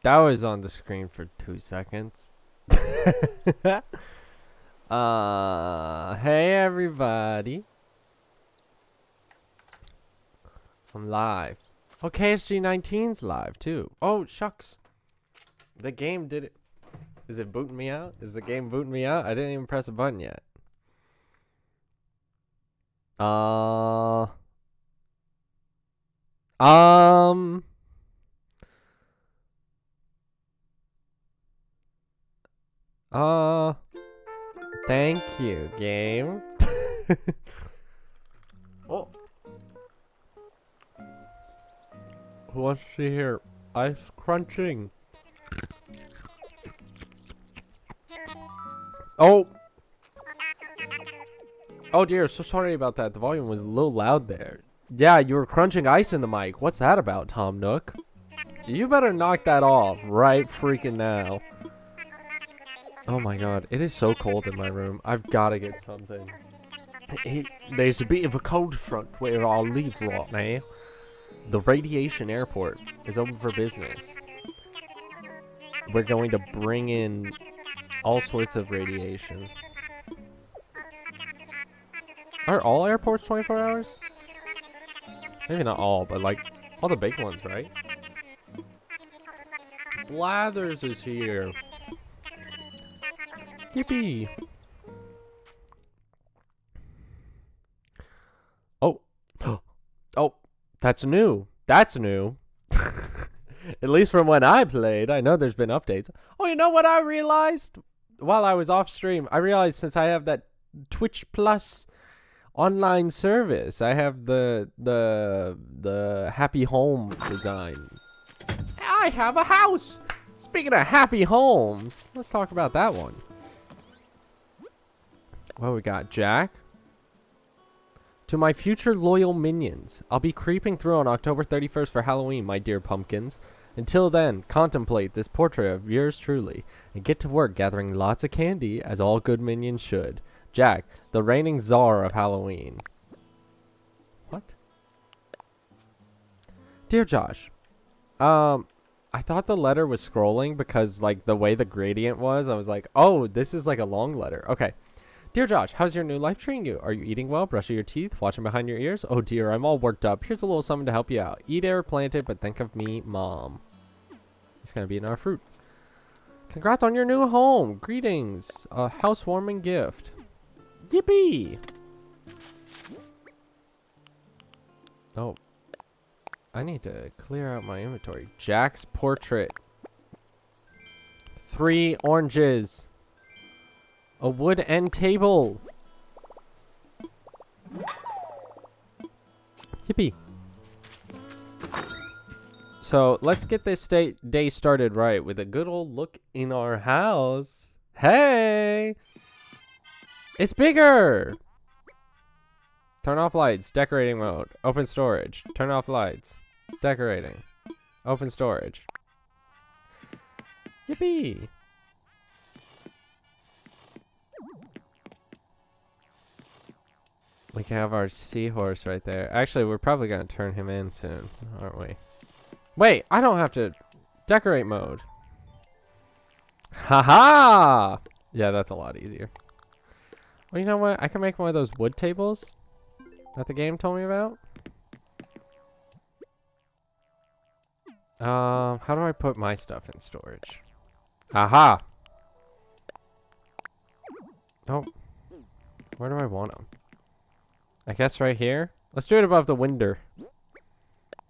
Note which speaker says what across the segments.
Speaker 1: That was on the screen for 2 seconds. Hey everybody. I'm live. Oh, KSG19's live too. Oh, shucks. The game did it. Is it booting me out? Is the game booting me out? I didn't even press a button yet. Um. Thank you, game. Oh. Who wants to hear ice crunching? Oh. Oh dear, so sorry about that. The volume was a little loud there. Yeah, you were crunching ice in the mic. What's that about, Tom Nook? You better knock that off right freaking now. Oh my god, it is so cold in my room. I've got to get something. There's a bit of a cold front where I live right now. The radiation airport is open for business. We're going to bring in all sorts of radiation. Are all airports 24 hours? Maybe not all, but like all the big ones, right? Blathers is here. Yippee. Oh. Oh, that's new. That's new. At least from when I played. I know there's been updates. Oh, you know what I realized? While I was off stream, I realized since I have that Twitch Plus online service, I have the happy home design. I have a house. Speaking of happy homes, let's talk about that one. What we got, Jack? To my future loyal minions, I'll be creeping through on October 31st for Halloween, my dear pumpkins. Until then, contemplate this portrait of yours truly, and get to work gathering lots of candy, as all good minions should. Jack, the reigning czar of Halloween. What? Dear Josh, I thought the letter was scrolling because, like, the way the gradient was, I was like, oh, this is like a long letter. Okay. Dear Josh, how's your new life treating you? Are you eating well, brushing your teeth, watching behind your ears? Oh dear, I'm all worked up. Here's a little something to help you out. Eat ere planted, but think of me, Mom. It's gonna be in our fruit. Congrats on your new home. Greetings. A housewarming gift. Yippee! Oh. I need to clear out my inventory. Jack's portrait. 3 oranges. A wood end table. Yippee. So let's get this day started right with a good old look in our house. Hey! It's bigger! Turn off lights. Decorating mode. Open storage. Turn off lights. Decorating. Open storage. Yippee! We can have our seahorse right there. Actually, we're probably going to turn him in soon, aren't we? Wait, I don't have to decorate mode. Haha! Yeah, that's a lot easier. Well, you know what? I can make one of those wood tables that the game told me about. How do I put my stuff in storage? Aha! Oh. Where do I want them? I guess right here. Let's do it above the window.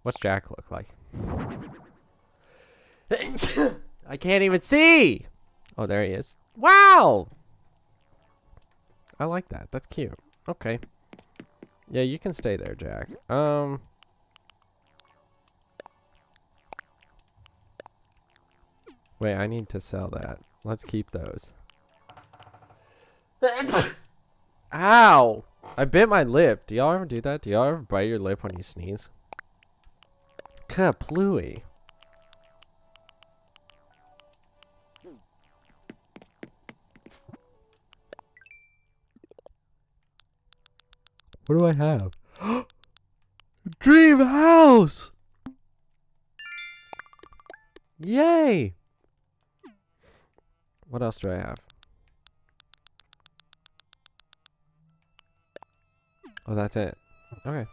Speaker 1: What's Jack look like? I can't even see! Oh, there he is. Wow! I like that. That's cute. Okay. Yeah, you can stay there, Jack. Wait, I need to sell that. Let's keep those. Ow! I bit my lip. Do y'all ever do that? Do y'all ever bite your lip when you sneeze? Kaplooey. What do I have? Dream house! Yay! What else do I have? Oh, that's it. Okay.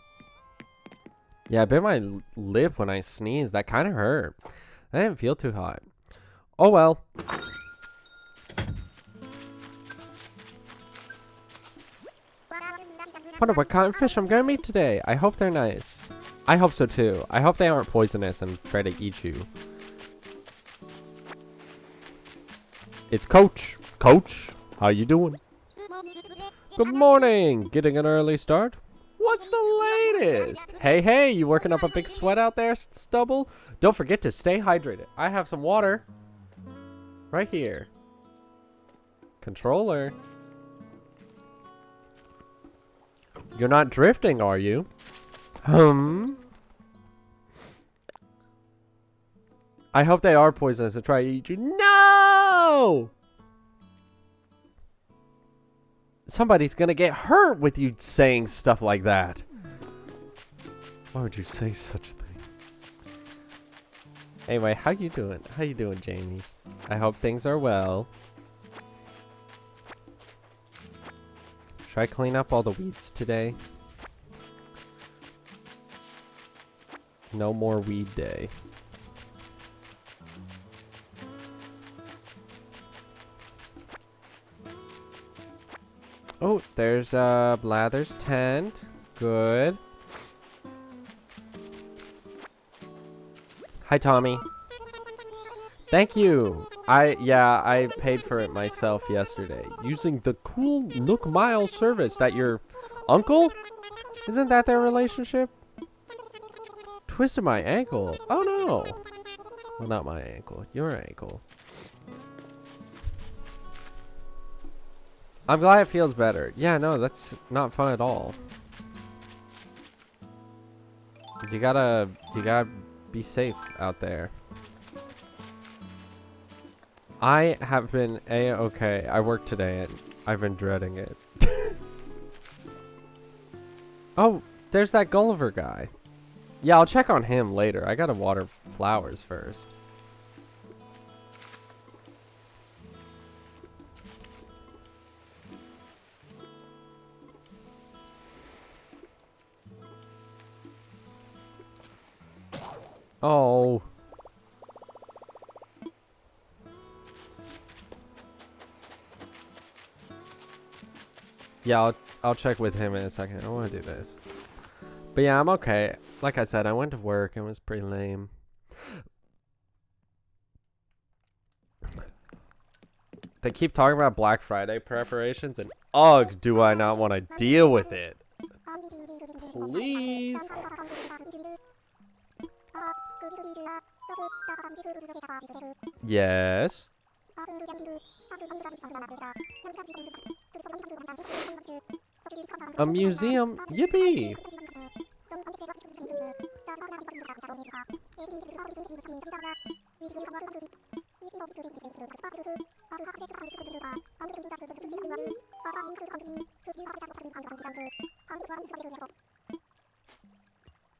Speaker 1: Yeah, I bit my lip when I sneezed. That kind of hurt. I didn't feel too hot. Oh, well. Wonder what kind of fish I'm gonna meet today. I hope they're nice. I hope so too. I hope they aren't poisonous and try to eat you. It's Coach. Coach, how you doing? Good morning. Getting an early start? What's the latest? Hey, you working up a big sweat out there, Stubble? Don't forget to stay hydrated. I have some water right here. Controller. You're not drifting, are you? I hope they are poisonous and try to eat you. No! Somebody's gonna get hurt with you saying stuff like that. Why would you say such a thing? Anyway, how you doing? How you doing, Jamie? I hope things are well. Should I clean up all the weeds today? No more weed day. Oh, there's Blathers' tent. Good. Hi, Tommy. Thank you. I paid for it myself yesterday using the cool Nook Mile service that your uncle? Isn't that their relationship? Twisted my ankle. Oh no. Well, not my ankle. Your ankle. I'm glad it feels better. Yeah, no, that's not fun at all. You gotta be safe out there. I have been A-okay. I worked today and I've been dreading it. Oh, there's that Gulliver guy. Yeah, I'll check on him later. I gotta water flowers first. Oh. Yeah, I'll check with him in a second. I want to do this. But yeah, I'm okay. Like I said, I went to work and it was pretty lame. They keep talking about Black Friday preparations and ugh, do I not want to deal with it. Please. Yes. A museum? Yippee!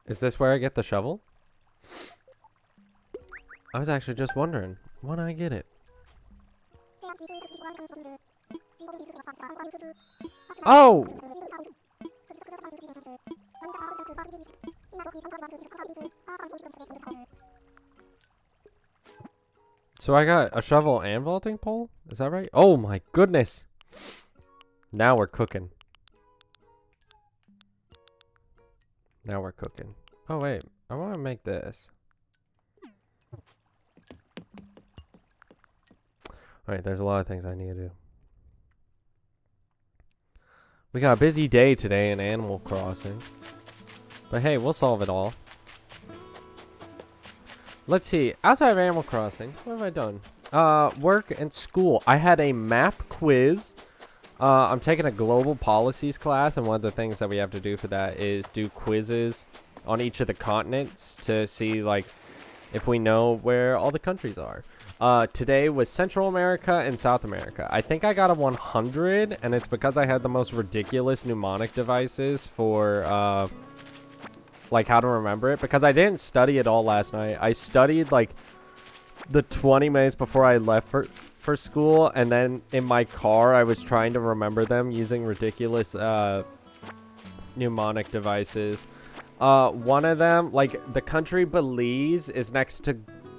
Speaker 1: Is this where I get the shovel? I was actually just wondering. Why don't I get it? Oh! So I got a shovel and vaulting pole? Is that right? Oh my goodness! Now we're cooking. Now we're cooking. Oh wait, I want to make this. Alright, there's a lot of things I need to do. We got a busy day today in Animal Crossing. But hey, we'll solve it all. Let's see. Outside of Animal Crossing, what have I done? Work and school. I had a map quiz. I'm taking a global policies class, and one of the things that we have to do for that is do quizzes on each of the continents to see, like, if we know where all the countries are. Today was Central America and South America. I think I got a 100, and it's because I had the most ridiculous mnemonic devices for, like, how to remember it. Because I didn't study it all last night. I studied, like, the 20 minutes before I left for school, and then in my car I was trying to remember them using ridiculous mnemonic devices. One of them, like, the country Belize is next to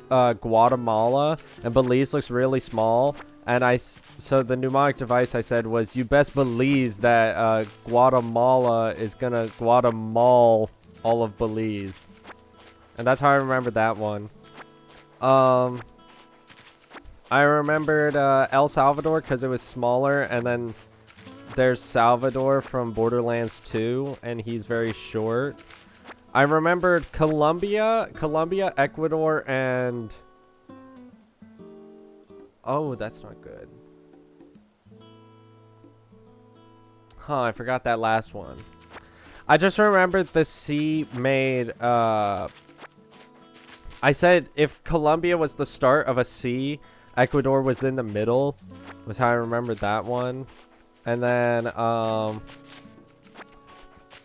Speaker 1: Guatemala, and Belize looks really small. And so the mnemonic device I said was, you best believe that Guatemala is gonna Guatemala all of Belize. And that's how I remembered that one. I remembered El Salvador because it was smaller, and then there's Salvador from Borderlands 2, and he's very short. I remembered Colombia, Ecuador, and... Oh, that's not good. Huh, I forgot that last one. I just remembered the C made, I said if Colombia was the start of a C, Ecuador was in the middle, was how I remembered that one. And then,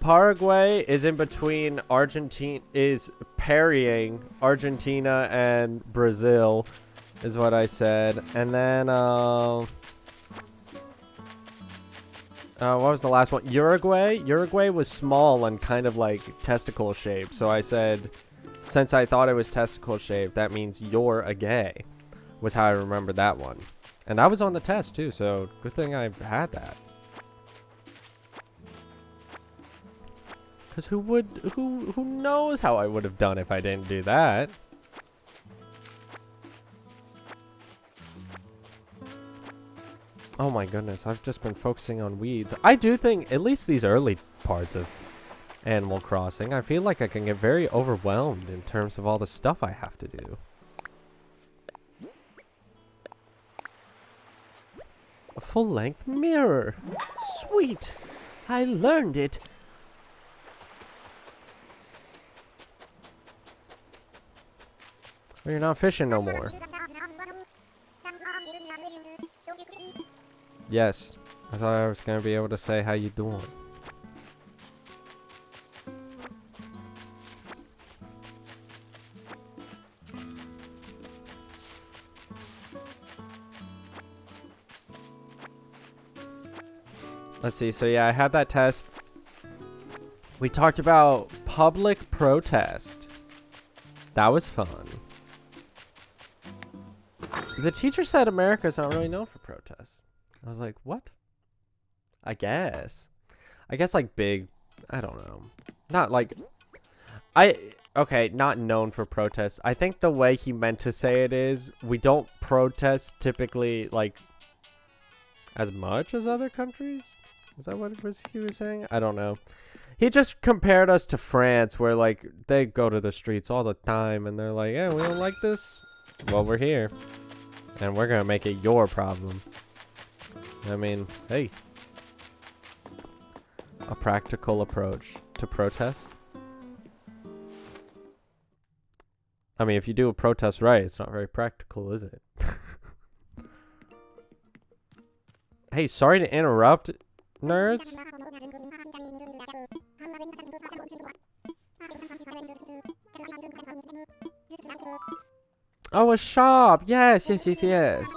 Speaker 1: Paraguay is in between is parrying Argentina and Brazil, is what I said. And then, what was the last one? Uruguay? Uruguay was small and kind of like testicle shaped. So I said, since I thought it was testicle shaped, that means you're a gay, was how I remembered that one. And that was on the test too, so good thing I had that. Cause who knows how I would have done if I didn't do that? Oh my goodness, I've just been focusing on weeds. I do think, at least these early parts of Animal Crossing, I feel like I can get very overwhelmed in terms of all the stuff I have to do. A full-length mirror. Sweet. I learned it. Well, you're not fishing no more. Yes. I thought I was going to be able to say how you doing. Let's see. So yeah, I had that test. We talked about public protest. That was fun. The teacher said America's not really known for protests. I was like, what? I guess like big, I don't know. Not like, okay, not known for protests. I think the way he meant to say it is, we don't protest typically like as much as other countries. Is that what he was saying? I don't know. He just compared us to France, where like they go to the streets all the time and they're like, yeah, we don't like this. Well, we're here. And we're gonna make it your problem. I mean, hey. A practical approach to protest. I mean, if you do a protest right, it's not very practical, is it? Hey, sorry to interrupt, nerds. Oh, a shop! Yes, yes, yes, yes.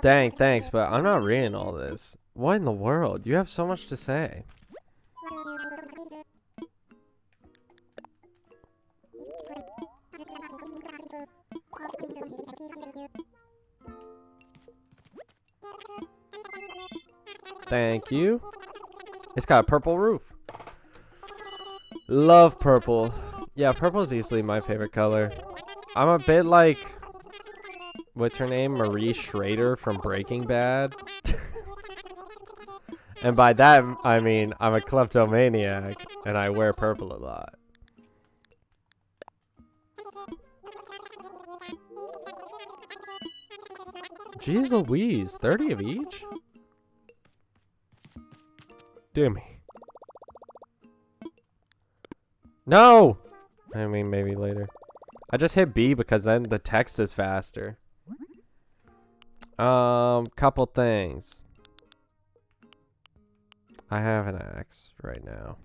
Speaker 1: Dang, thanks, but I'm not reading all this. What in the world? You have so much to say. Thank you. It's got a purple roof. Love purple. Yeah, purple is easily my favorite color. I'm a bit like, what's her name? Marie Schrader from Breaking Bad. And by that, I mean, I'm a kleptomaniac and I wear purple a lot. Jeez Louise, 30 of each? Damn me. No! I mean, maybe later. I just hit B because then the text is faster. Couple things. I have an axe right now.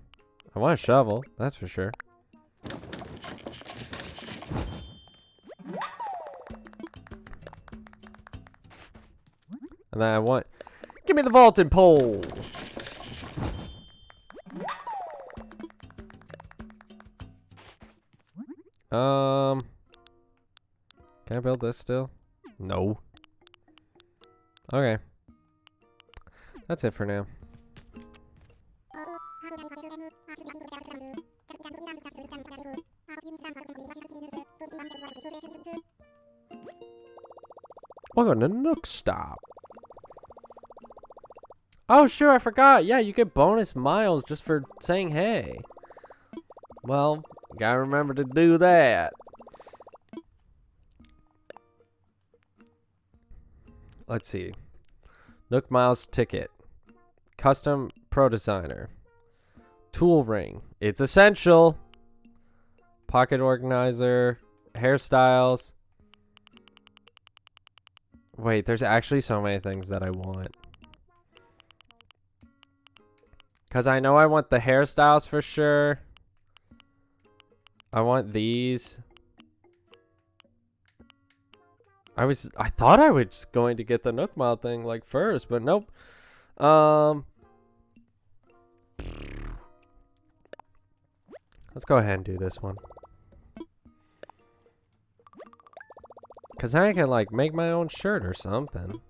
Speaker 1: I want a shovel, that's for sure. And then I want... Give me the vaulting pole! Can I build this still? No. Okay. That's it for now. Welcome to Nook Stop. Oh, sure, I forgot. Yeah, you get bonus miles just for saying hey. Well, gotta remember to do that. Let's see. Nook Miles ticket. Custom Pro Designer. Tool ring. It's essential. Pocket organizer. Hairstyles. Wait, there's actually so many things that I want. Because I know I want the hairstyles for sure. I want these. I thought I was going to get the Nook Mile thing like first, but nope. Let's go ahead and do this one. Cause I can like make my own shirt or something.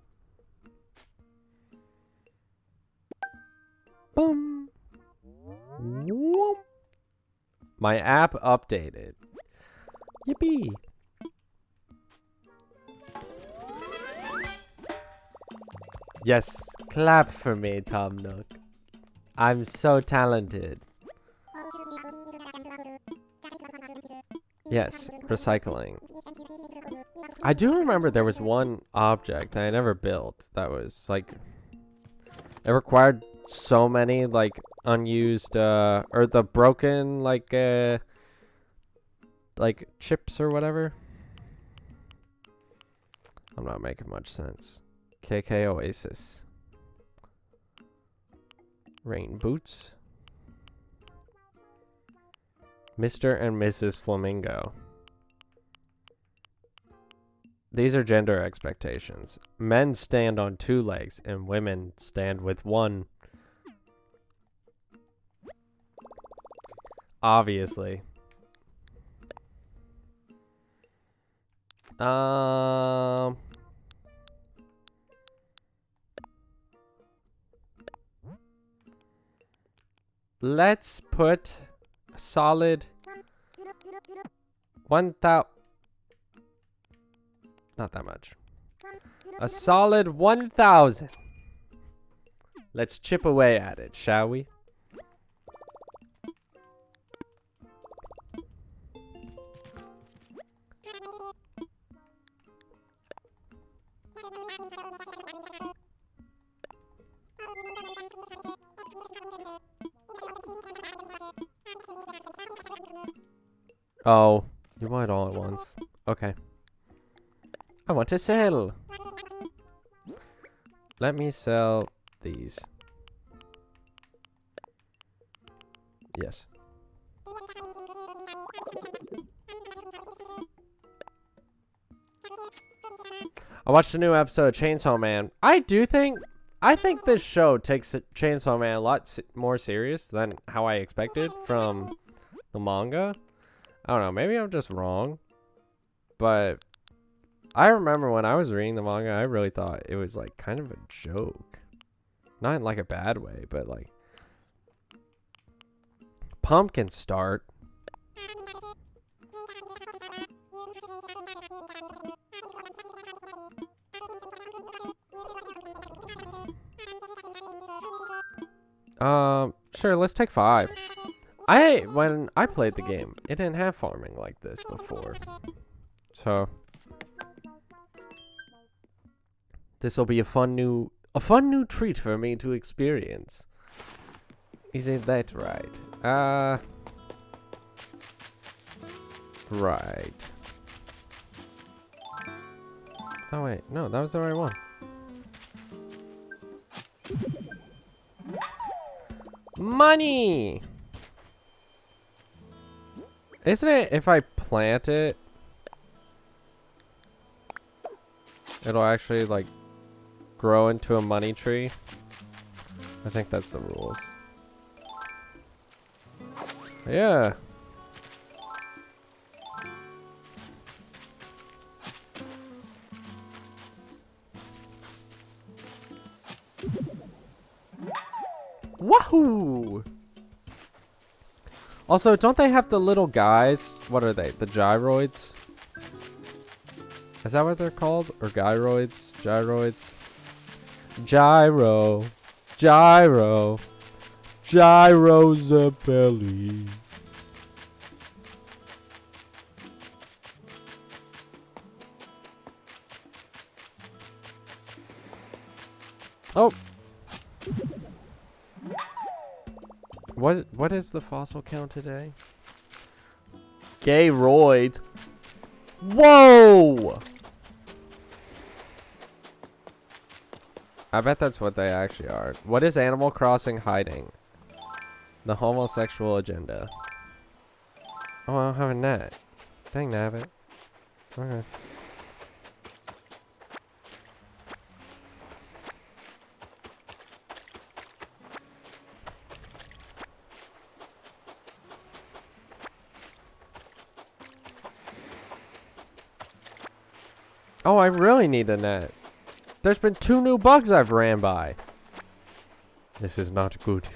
Speaker 1: Boom. Whoop. My app updated. Yippee. Yes, clap for me, Tom Nook. I'm so talented. Yes, recycling. I do remember there was one object that I never built that was like, it required so many like unused or the broken like chips or whatever. I'm not making much sense. KK Oasis. Rain boots. Mr. and Mrs. Flamingo. These are gender expectations. Men stand on 2 legs and women stand with 1. Obviously. Let's put a solid 1,000. Not that much. A solid 1,000. Let's chip away at it, shall we? Oh, you want it all at once. Okay. I want to sell. Let me sell these. Yes. I watched a new episode of Chainsaw Man. I think this show takes Chainsaw Man a lot more serious than how I expected from the manga. I don't know, maybe I'm just wrong. But I remember when I was reading the manga, I really thought it was like kind of a joke. Not in like a bad way, but like pumpkin start. Sure, let's take 5. When I played the game, it didn't have farming like this before. So This will be a fun new treat for me to experience. Isn't that right? Right. Oh wait, no, that was the right one. Money! Isn't it if I plant it, it'll actually like grow into a money tree? I think that's the rules. Yeah. Wahoo! Also, don't they have the little guys? What are they? The gyroids? Is that what they're called? Or gyroids? Gyroids? Gyro. Gyro. Gyro's a belly. Oh. What is the fossil count today? Gayroids. Whoa! I bet that's what they actually are. What is Animal Crossing hiding? The homosexual agenda. Oh, I don't have a net. Dang nabbit. Okay. Oh, I really need a net. There's been 2 new bugs I've ran by. This is not good.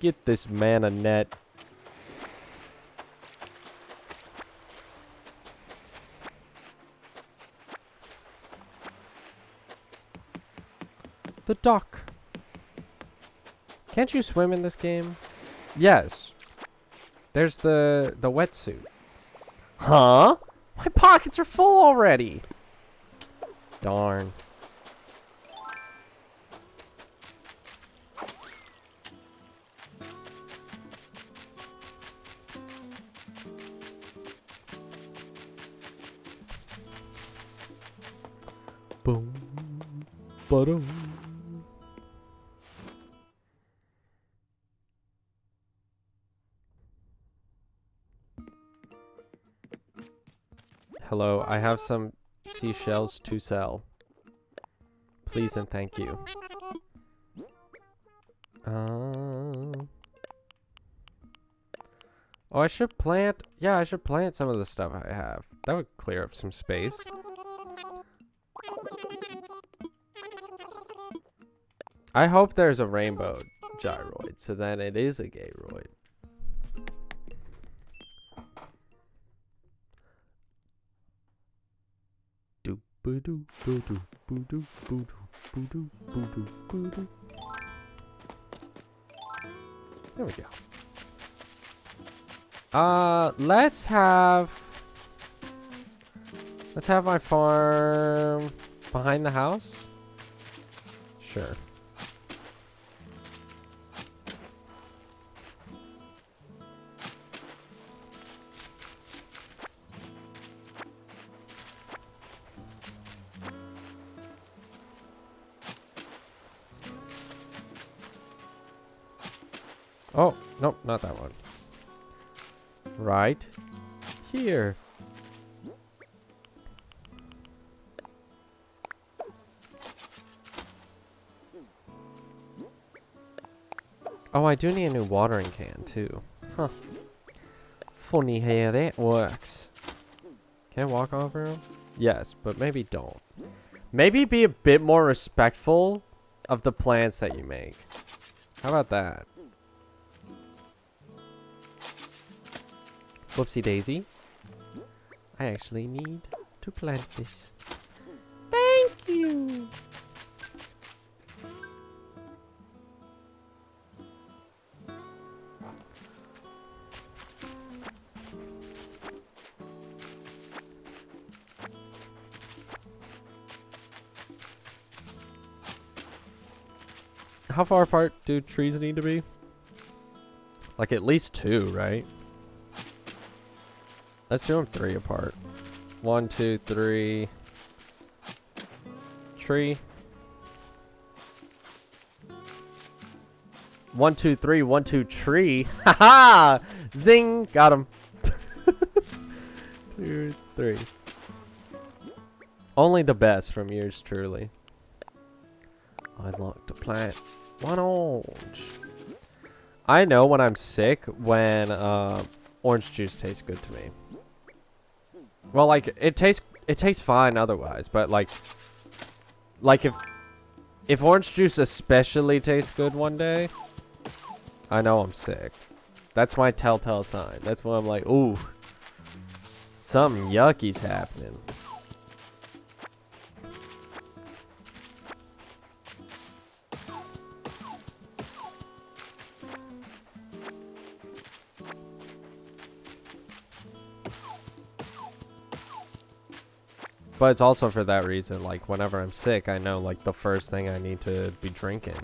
Speaker 1: Get this man a net. The duck. Can't you swim in this game? Yes. There's the wetsuit. Huh? My pockets are full already. Darn. Boom. Ba-dum. Hello, I have some seashells to sell. Please and thank you. Oh, I should plant. Yeah, I should plant some of the stuff I have. That would clear up some space. I hope there's a rainbow gyroid, so then it is a gayroid. Boo-doo, boo-doo, boo-doo, boo-doo, boo-doo, boo-doo, boo-doo. There we go. Let's have my farm behind the house. Sure. Oh, nope, not that one. Right here. Oh, I do need a new watering can, too. Huh. Funny how that works. Can I walk over him? Yes, but maybe don't. Maybe be a bit more respectful of the plants that you make. How about that? Whoopsie daisy. I actually need to plant this. Thank you. How far apart do trees need to be? Like at least 2, right? Let's do them 3 apart. 1, 2, 3. Tree. 1, 2, 3. 1, 2, tree. Haha! Zing! Got him. 2, 3. Only the best from yours truly. I'd like to plant 1 orange. I know when I'm sick when orange juice tastes good to me. Well, like it tastes fine otherwise, but like if orange juice especially tastes good one day, I know I'm sick. That's my telltale sign. That's when I'm like, ooh, something yucky's happening. But it's also for that reason, like, whenever I'm sick, I know, like, the first thing I need to be drinking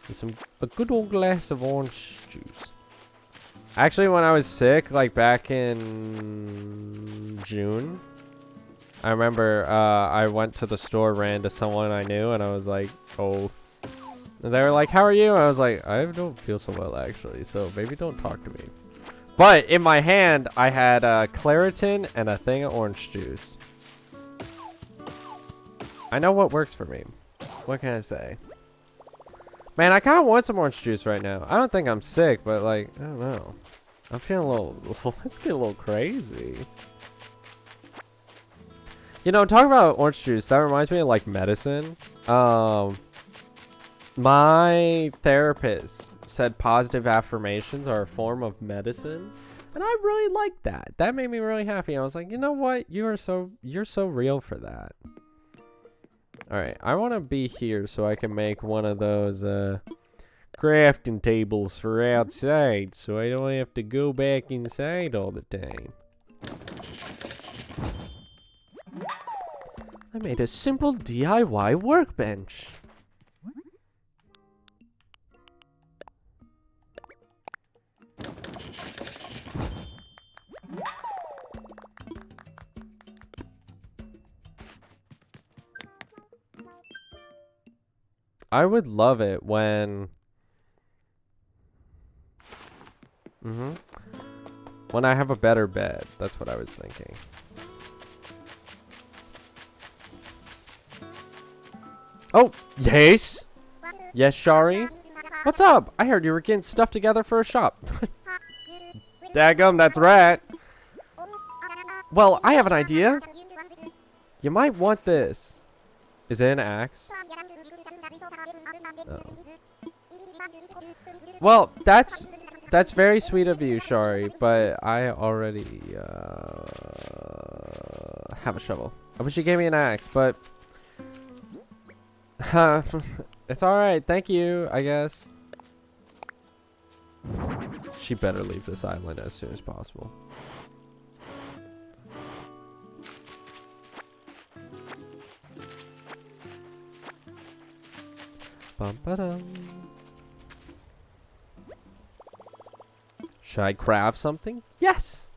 Speaker 1: is a good old glass of orange juice. Actually, when I was sick, like, back in June, I remember I went to the store, ran to someone I knew, and I was like, oh. And they were like, how are you? And I was like, I don't feel so well, actually, so maybe don't talk to me. But in my hand, I had Claritin and a thing of orange juice. I know what works for me. What can I say? Man, I kind of want some orange juice right now. I don't think I'm sick, but like, I don't know. I'm feeling a little, let's get a little crazy. You know, talking about orange juice, that reminds me of like medicine. My therapist said positive affirmations are a form of medicine. And I really liked that. That made me really happy. I was like, you know what? You're so real for that. Alright, I want to be here so I can make one of those crafting tables for outside so I don't have to go back inside all the time. I made a simple DIY workbench. I would love it when when I have a better bed. That's what I was thinking. Oh, yes. Yes, Shari. What's up? I heard you were getting stuff together for a shop. Daggum, that's right. Well, I have an idea. You might want this. Is it an axe? Oh. Well, that's very sweet of you, Shari, but I already have a shovel. I wish you gave me an axe, but it's alright, thank you, I guess. She better leave this island as soon as possible. Bum-ba-dum. Should I craft something? Yes!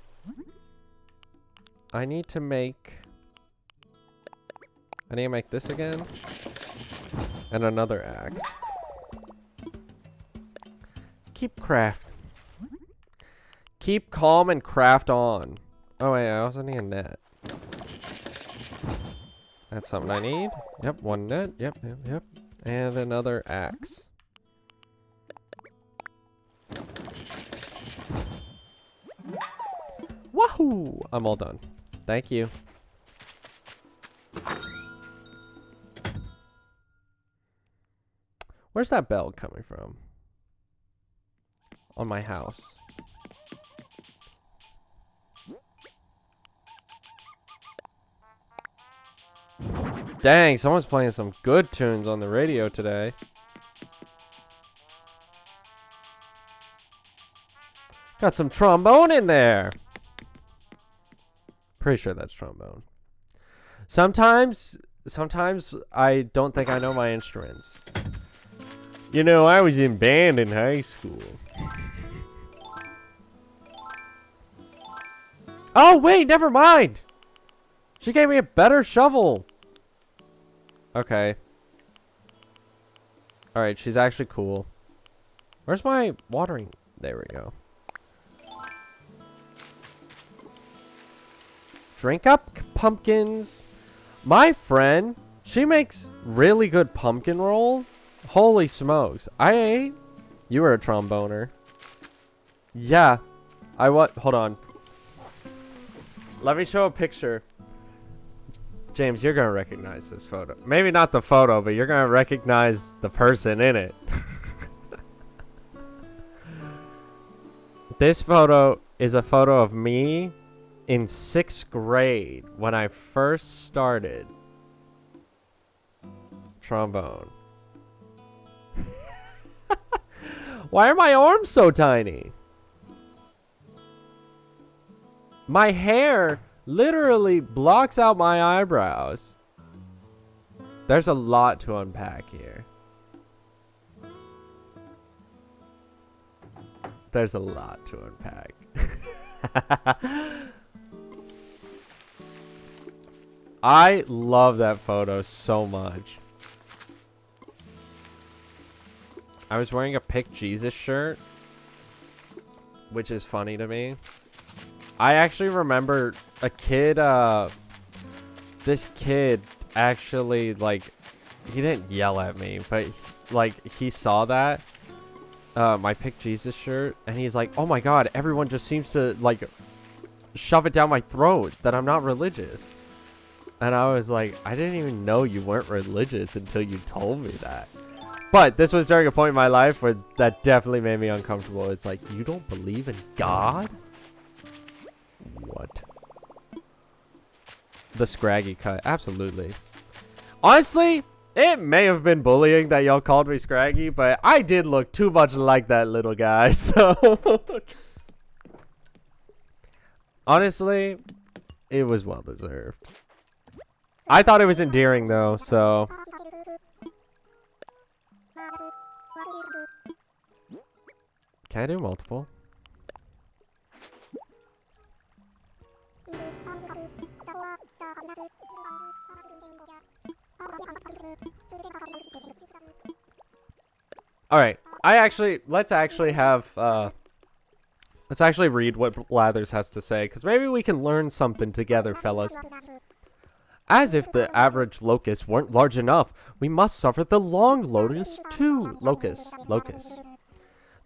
Speaker 1: I need to make this again. And another axe. Keep craft. Keep calm and craft on. Oh wait, I also need a net. That's something I need. Yep, 1 net. Yep. And another axe. Wahoo! I'm all done. Thank you. Where's that bell coming from? On my house. Dang, someone's playing some good tunes on the radio today. Got some trombone in there. Pretty sure that's trombone. Sometimes I don't think I know my instruments. You know, I was in band in high school. Oh, wait, never mind. She gave me a better shovel. Okay. Alright, she's actually cool. Where's my watering? There we go. Drink up pumpkins. My friend, she makes really good pumpkin roll. Holy smokes. I ate. You were a tromboner. Yeah. Hold on. Let me show a picture. James, you're gonna recognize this photo. Maybe not the photo, but you're gonna recognize the person in it. This photo is a photo of me in 6th grade when I first started trombone. Why are my arms so tiny? My hair literally blocks out my eyebrows. There's a lot to unpack here. There's a lot to unpack. I love that photo so much. I was wearing a Pick Jesus shirt, which is funny to me. I actually remember a kid, this kid actually, like, he didn't yell at me, but, like, he saw that, my Pick Jesus shirt, and he's like, oh my god, everyone just seems to, like, shove it down my throat that I'm not religious. And I was like, I didn't even know you weren't religious until you told me that. But this was during a point in my life where that definitely made me uncomfortable. It's like, you don't believe in God? What? The scraggy cut. Absolutely. Honestly, it may have been bullying that y'all called me scraggy, but I did look too much like that little guy, so... Honestly, it was well deserved. I thought it was endearing though, so... Can I do multiple? Alright, let's actually read what Blathers has to say, because maybe we can learn something together, fellas. As if the average locusts weren't large enough, we must suffer the long locust too. Locust.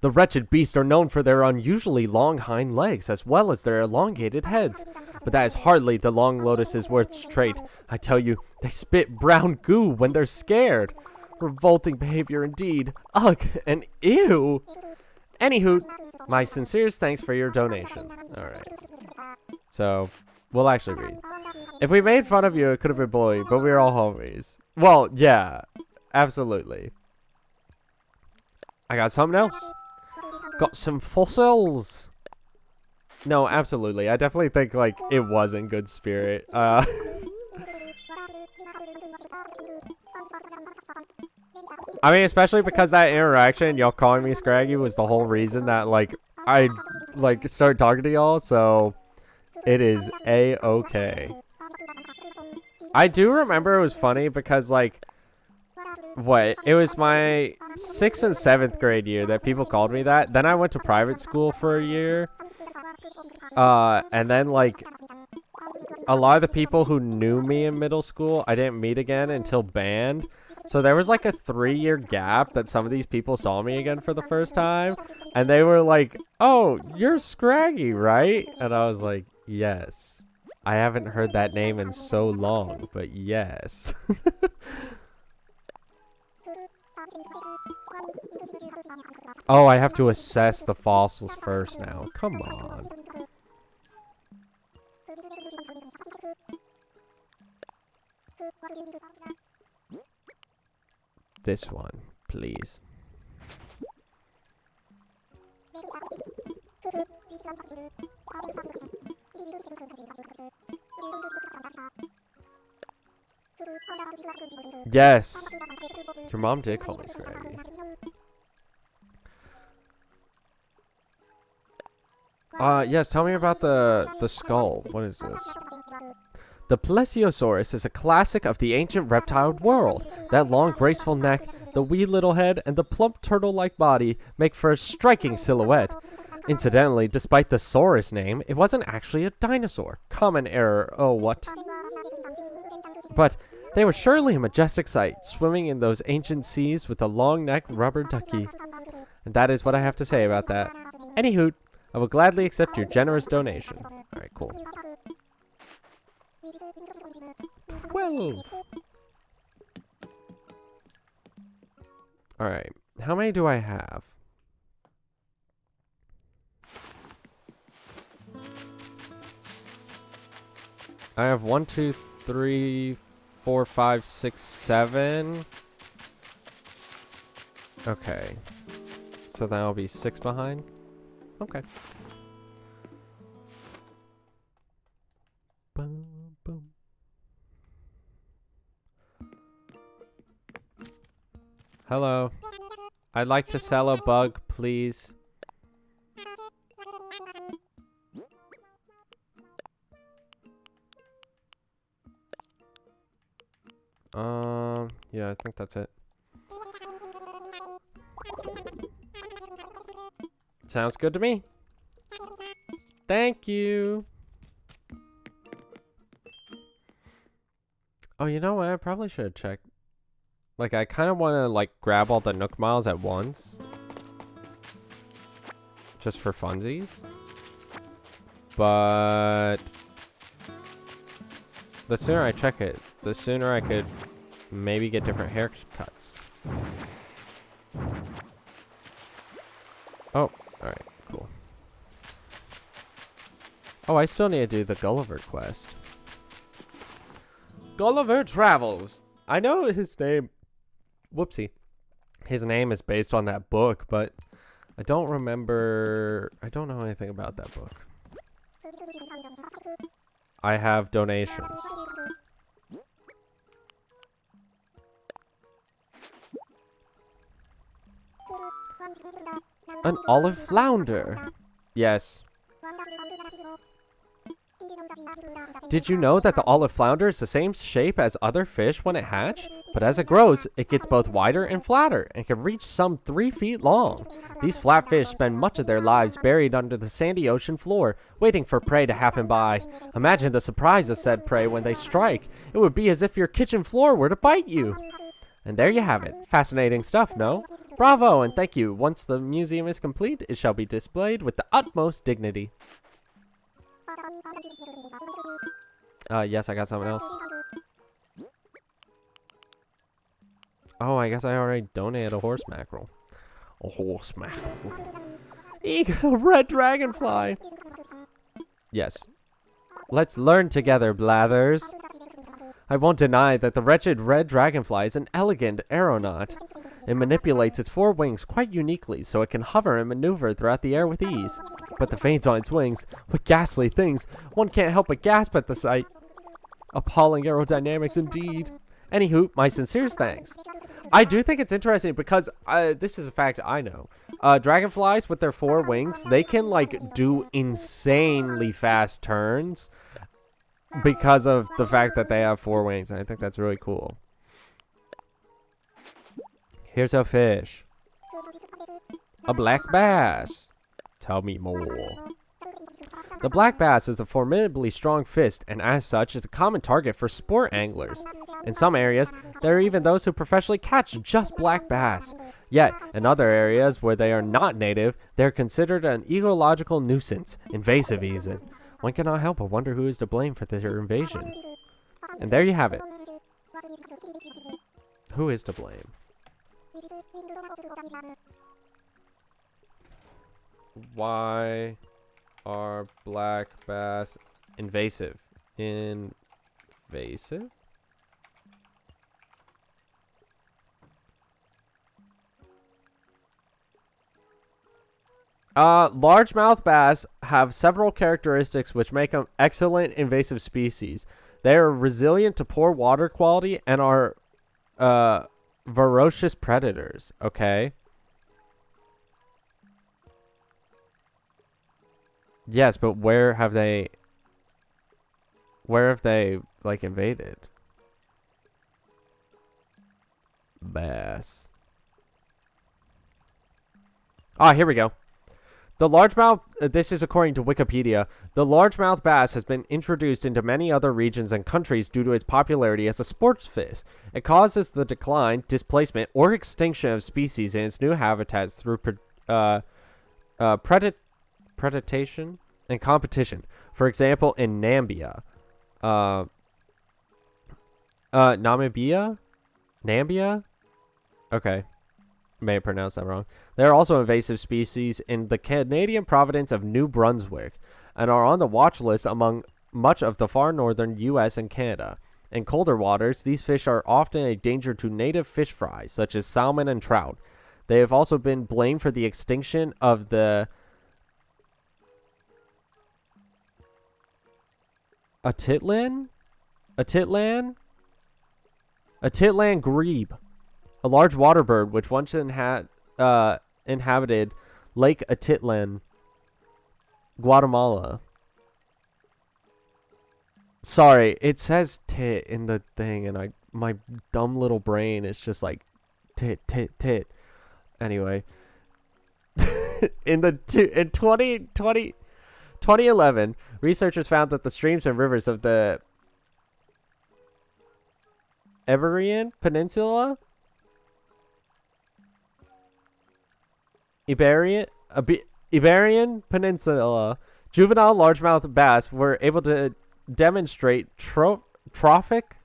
Speaker 1: The wretched beasts are known for their unusually long hind legs, as well as their elongated heads. But that is hardly the long lotus's worst trait. I tell you, they spit brown goo when they're scared. Revolting behavior indeed. Ugh, and ew. Anywho, my sincerest thanks for your donation. Alright. So, we'll actually read. If we made fun of you, it could have been bullied, but we're all homies. Well, yeah. Absolutely. I got something else. Got some fossils. No, absolutely. I definitely think, like, it was in good spirit. I mean, especially because that interaction, y'all calling me scraggy, was the whole reason that, like, I, like, started talking to y'all, so it is A-okay. I do remember it was funny because, like, it was my 6th and 7th grade year that people called me that. Then I went to private school for a year. And then, like, a lot of the people who knew me in middle school, I didn't meet again until band. So there was, like, a 3-year gap that some of these people saw me again for the first time. And they were like, oh, you're Scraggy, right? And I was like, yes. I haven't heard that name in so long, but yes. Oh, I have to assess the fossils first now. Come on. This one, please. Yes. Your mom did call me Scraggy. Yes, tell me about the skull. What is this? The Plesiosaurus is a classic of the ancient reptile world. That long, graceful neck, the wee little head, and the plump turtle-like body make for a striking silhouette. Incidentally, despite the Saurus name, it wasn't actually a dinosaur. Common error, oh what? But they were surely a majestic sight, swimming in those ancient seas with a long-necked rubber ducky. And that is what I have to say about that. Anywho, I will gladly accept your generous donation. Alright, cool. 12. Alright, how many do I have? I have 1, 2, 3, 4, 5, 6, 7. Okay. So that'll be 6 behind. Okay. Boom, boom. Hello. I'd like to sell a bug, please. Yeah, I think that's it. Sounds good to me. Thank you. Oh, you know what? I probably should have checked. Like, I kind of want to, like, grab all the Nook Miles at once. Just for funsies. But the sooner I check it, the sooner I could maybe get different haircuts. Oh, alright, cool. Oh, I still need to do the Gulliver quest. Gulliver Travels. I know his name. Whoopsie. His name is based on that book, but I don't remember. I don't know anything about that book. I have donations. An olive flounder. Yes. Did you know that the olive flounder is the same shape as other fish when it hatch? But as it grows, it gets both wider and flatter and can reach some 3 feet long. These flat fish spend much of their lives buried under the sandy ocean floor, waiting for prey to happen by. Imagine the surprise of said prey when they strike. It would be as if your kitchen floor were to bite you. And there you have it. Fascinating stuff, no? Bravo and thank you. Once the museum is complete, it shall be displayed with the utmost dignity. Yes, I got something else. Oh, I guess I already donated a horse mackerel. A horse mackerel. Eek, a red dragonfly. Yes. Let's learn together, Blathers. I won't deny that the wretched red dragonfly is an elegant aeronaut. It manipulates its 4 wings quite uniquely so it can hover and maneuver throughout the air with ease. But the veins on its wings, what ghastly things! One can't help but gasp at the sight. Appalling aerodynamics indeed. Anywho, my sincerest thanks. I do think it's interesting because this is a fact I know. Dragonflies with their 4 wings, they can like do insanely fast turns because of the fact that they have 4 wings. And I think that's really cool. Here's a fish. A black bass. Tell me more. The black bass is a formidably strong fish and as such is a common target for sport anglers. In some areas, there are even those who professionally catch just black bass. Yet, in other areas where they are not native, they are considered an ecological nuisance, invasive even. One cannot help but wonder who is to blame for their invasion. And there you have it. Who is to blame? Why are black bass invasive? Invasive? Largemouth bass have several characteristics which make them excellent invasive species. They are resilient to poor water quality and are ferocious predators, okay? Yes, but where have they like invaded? Bass. Ah, here we go. The largemouth, this is according to Wikipedia, the largemouth bass has been introduced into many other regions and countries due to its popularity as a sports fish. It causes the decline, displacement, or extinction of species in its new habitats through predation and competition. For example, in Namibia. Namibia? Nambia? Okay. May have pronounced that wrong. They are also invasive species in the Canadian province of New Brunswick and are on the watch list among much of the far northern U.S. and Canada. In colder waters, these fish are often a danger to native fish fry, such as salmon and trout. They have also been blamed for the extinction of the Atitlan grebe, a large water bird which once inhabited Lake Atitlan, Guatemala. Sorry, it says tit in the thing, and my dumb little brain is just like tit. Anyway, in 2011, researchers found that the streams and rivers of the Iberian Peninsula, juvenile largemouth bass were able to demonstrate trophic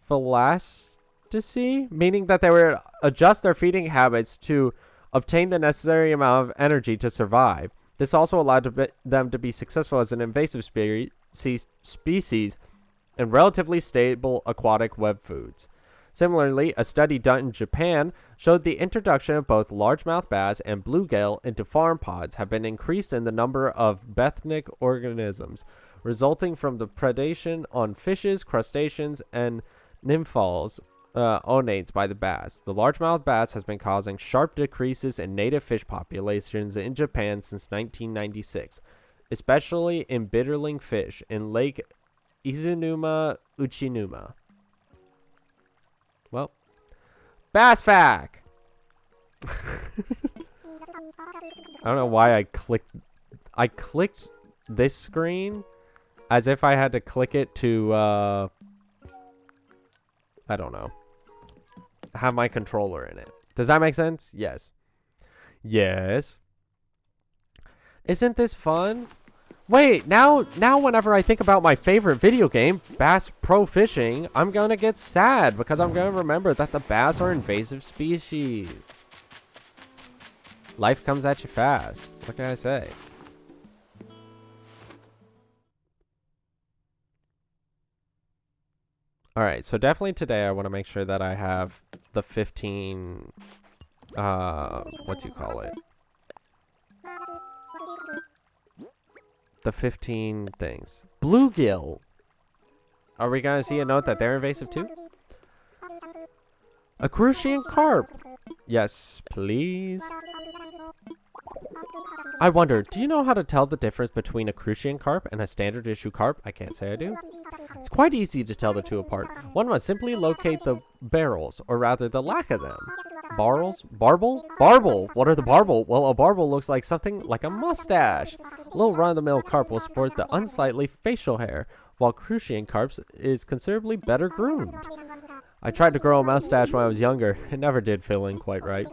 Speaker 1: phalasticity, meaning that they would adjust their feeding habits to obtain the necessary amount of energy to survive. This also allowed them to be successful as an invasive species and relatively stable aquatic web foods. Similarly, a study done in Japan showed the introduction of both largemouth bass and bluegill into farm pods have been increased in the number of benthic organisms, resulting from the predation on fishes, crustaceans, and nymphals onates by the bass. The largemouth bass has been causing sharp decreases in native fish populations in Japan since 1996, especially in bitterling fish in Lake Izunuma Uchinuma. Well, bass fact. I don't know why I clicked this screen as if I had to click it to I don't know, have my controller in it. Does that make sense? Yes. Isn't this fun? Wait, now whenever I think about my favorite video game, Bass Pro Fishing, I'm gonna get sad because I'm gonna remember that the bass are invasive species. Life comes at you fast. What can I say? Alright, so definitely today I want to make sure that I have the 15, what do you call it? The 15 things. Bluegill. Are we going to see a note that they're invasive too? A crucian carp. Yes, please. I wonder, do you know how to tell the difference between a crucian carp and a standard issue carp? I can't say I do. It's quite easy to tell the two apart. One must simply locate the barrels, or rather the lack of them. Barrels? Barble? Barble! What are the barble? Well, a barble looks like something like a mustache. A little run-of-the-mill carp will sport the unsightly facial hair, while crucian carps is considerably better groomed. I tried to grow a mustache when I was younger. It never did fill in quite right.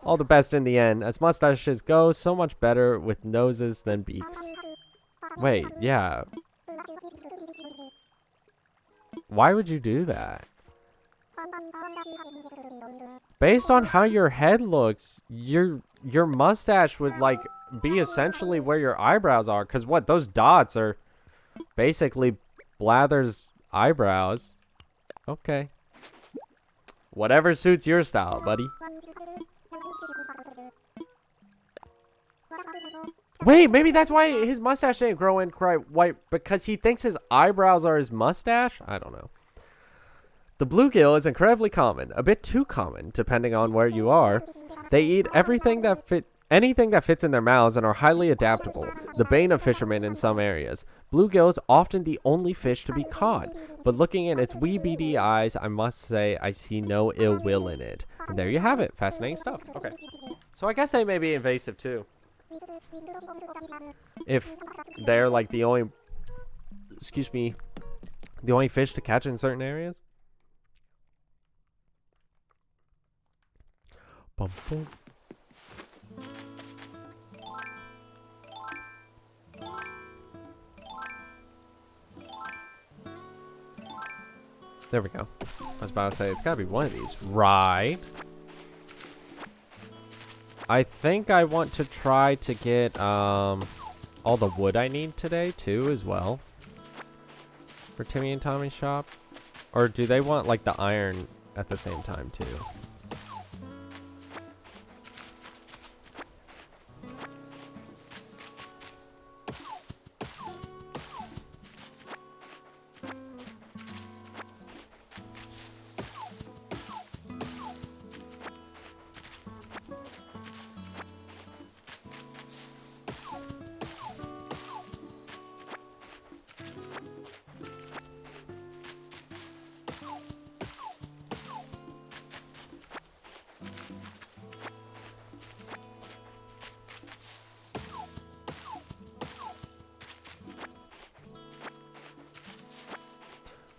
Speaker 1: All the best in the end. As mustaches go, so much better with noses than beaks. Wait, yeah. Why would you do that? Based on how your head looks, your mustache would like be essentially where your eyebrows are. Because what? Those dots are basically Blathers' eyebrows. Okay. Whatever suits your style, buddy. Wait, maybe that's why his mustache didn't grow in quite white, because he thinks his eyebrows are his mustache? I don't know. The bluegill is incredibly common, a bit too common, depending on where you are. They eat everything that anything that fits in their mouths and are highly adaptable, the bane of fishermen in some areas. Bluegill is often the only fish to be caught, but looking in its wee beady eyes, I must say I see no ill will in it. And there you have it. Fascinating stuff. Okay. So I guess they may be invasive too. If they're like the only, excuse me, the only fish to catch in certain areas. Bum, bum. There we go. I was about to say, it's gotta be one of these, right? I think I want to try to get, all the wood I need today, too, as well. For Timmy and Tommy's shop. Or do they want, like, the iron at the same time, too?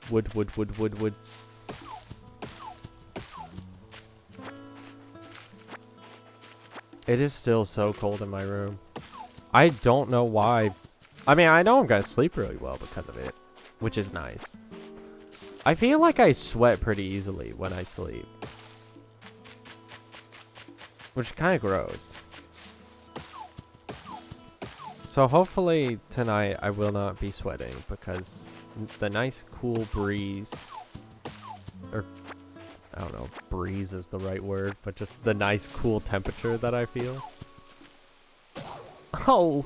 Speaker 1: Wood, wood, wood, wood, wood. It is still so cold in my room. I don't know why. I mean, I know I'm gonna sleep really well because of it, which is nice. I feel like I sweat pretty easily when I sleep, which is kind of gross. So hopefully tonight I will not be sweating because the nice cool breeze, or I don't know if breeze is the right word, but just the nice cool temperature that I feel. Oh!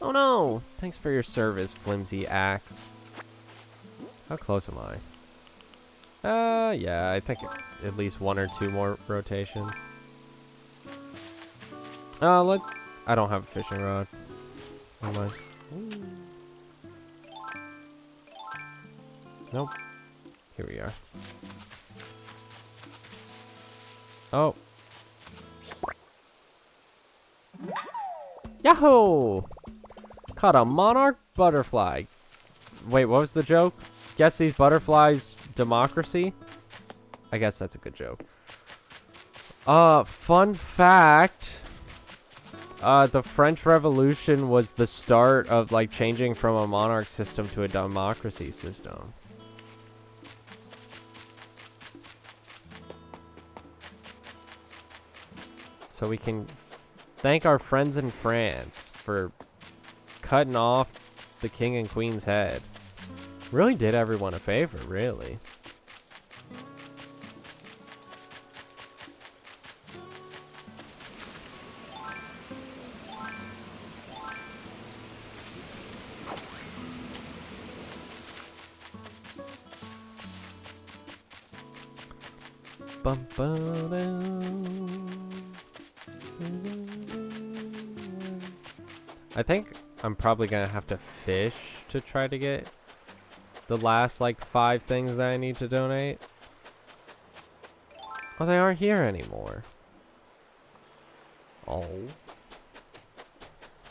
Speaker 1: Oh no! Thanks for your service, flimsy axe. How close am I? Yeah, I think at least 1 or 2 more rotations. I don't have a fishing rod. Never mind. Ooh. Nope. Here we are. Oh. Yahoo! Caught a monarch butterfly. Wait, what was the joke? Guess these butterflies democracy? I guess that's a good joke. Fun fact. The French Revolution was the start of like changing from a monarch system to a democracy system. So we can thank our friends in France for cutting off the king and queen's head. Really did everyone a favor, really. Bum, I think I'm probably gonna have to fish to try to get the last like 5 things that I need to donate. Oh, they aren't here anymore. Oh.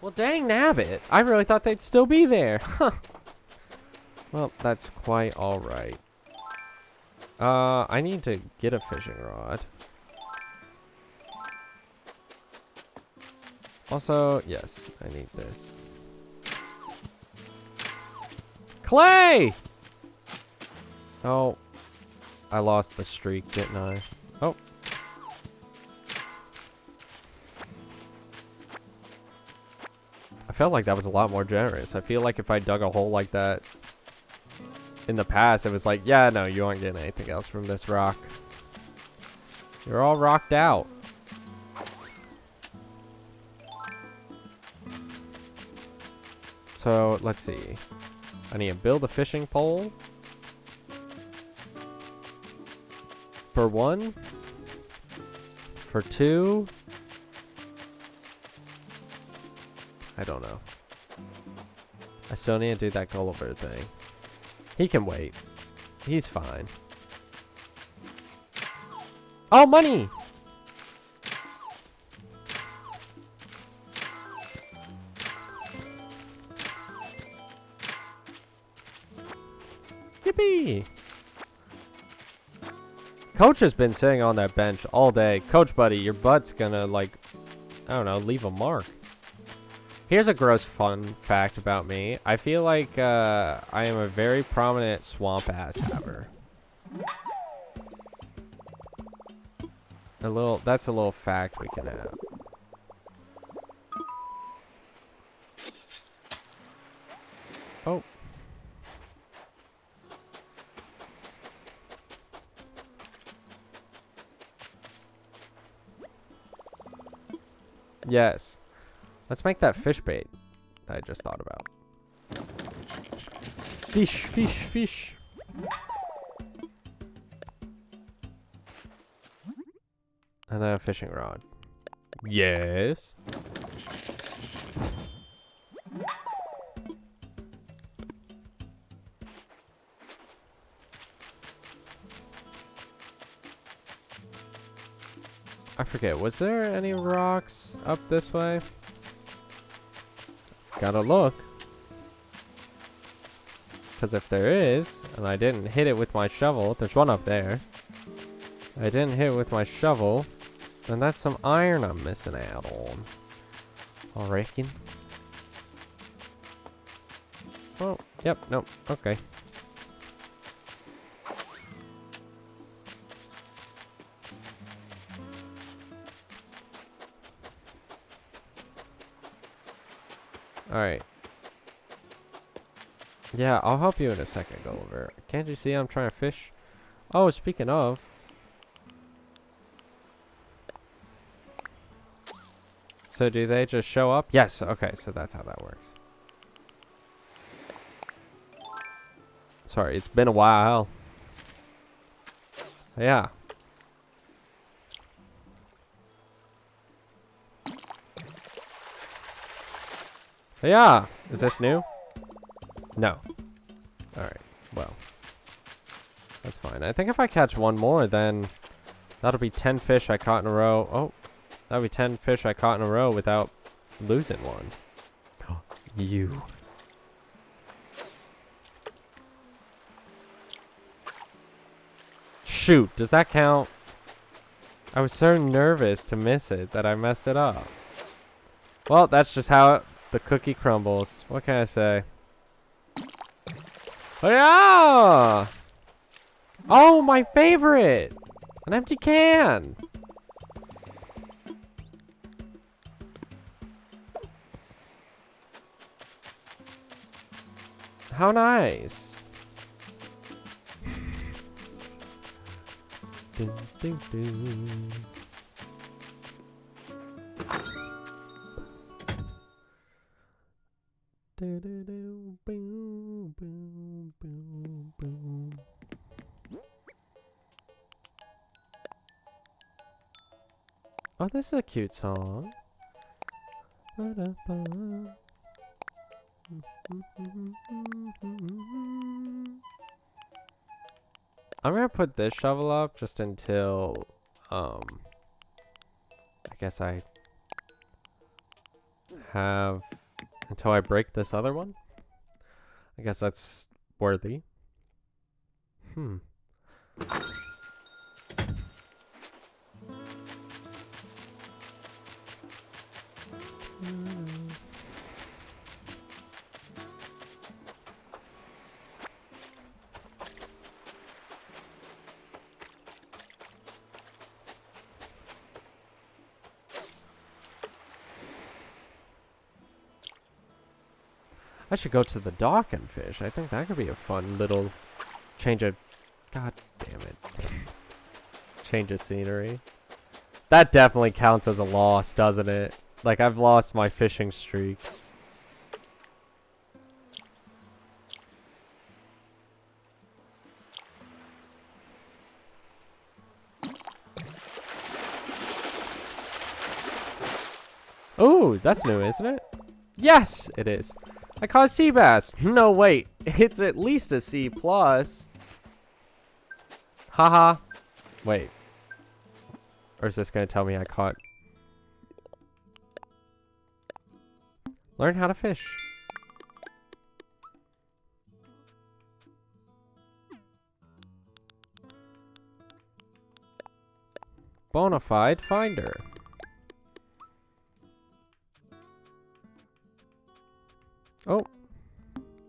Speaker 1: Well, dang nabbit. I really thought they'd still be there. Huh. Well, that's quite alright. I need to get a fishing rod. Also, yes, I need this. Clay! Oh, I lost the streak, didn't I? Oh. I felt like that was a lot more generous. I feel like if I dug a hole like that in the past, it was like, yeah, no, you aren't getting anything else from this rock. You're all rocked out. So, let's see. I need to build a fishing pole. For 1. For 2. I don't know. I still need to do that Gulliver thing. He can wait. He's fine. Oh, money! Yippee! Coach has been sitting on that bench all day. Coach, buddy, your butt's gonna, like, I don't know, leave a mark. Here's a gross fun fact about me. I feel like I am a very prominent swamp ass haver. That's a little fact we can have. Oh. Yes. Let's make that fish bait that I just thought about. Fish, fish, fish. And then a fishing rod. Yes. I forget, was there any rocks up this way? Gotta look. Because if there is, and I didn't hit it with my shovel, there's one up there. I didn't hit it with my shovel, then that's some iron I'm missing out on. I reckon. Oh, yep, nope, okay. Alright. Yeah, I'll help you in a second, Gulliver. Can't you see I'm trying to fish? Oh, speaking of. So do they just show up? Yes, okay, so that's how that works. Sorry, it's been a while. Yeah. Yeah. Is this new? No. Alright. Well. That's fine. I think if I catch one more, then that'll be 10 fish I caught in a row. Oh. That'll be 10 fish I caught in a row without losing one. You. Shoot. Does that count? I was so nervous to miss it that I messed it up. Well, that's just how the cookie crumbles. What can I say? Oh, yeah! Oh, my favorite! An empty can! How nice! Dun, dun, dun. Oh, this is a cute song. I'm gonna put this shovel up just until, I guess until I break this other one. I guess that's worthy. I should go to the dock and fish. I think that could be a fun little change of... God damn it. Change of scenery. That definitely counts as a loss, doesn't it? Like, I've lost my fishing streak. Ooh, that's new, isn't it? Yes, it is. I caught a sea bass. No, wait. It's at least a C+. Haha. Wait. Or is this going to tell me I caught... Learn how to fish. Bonafide finder. Oh.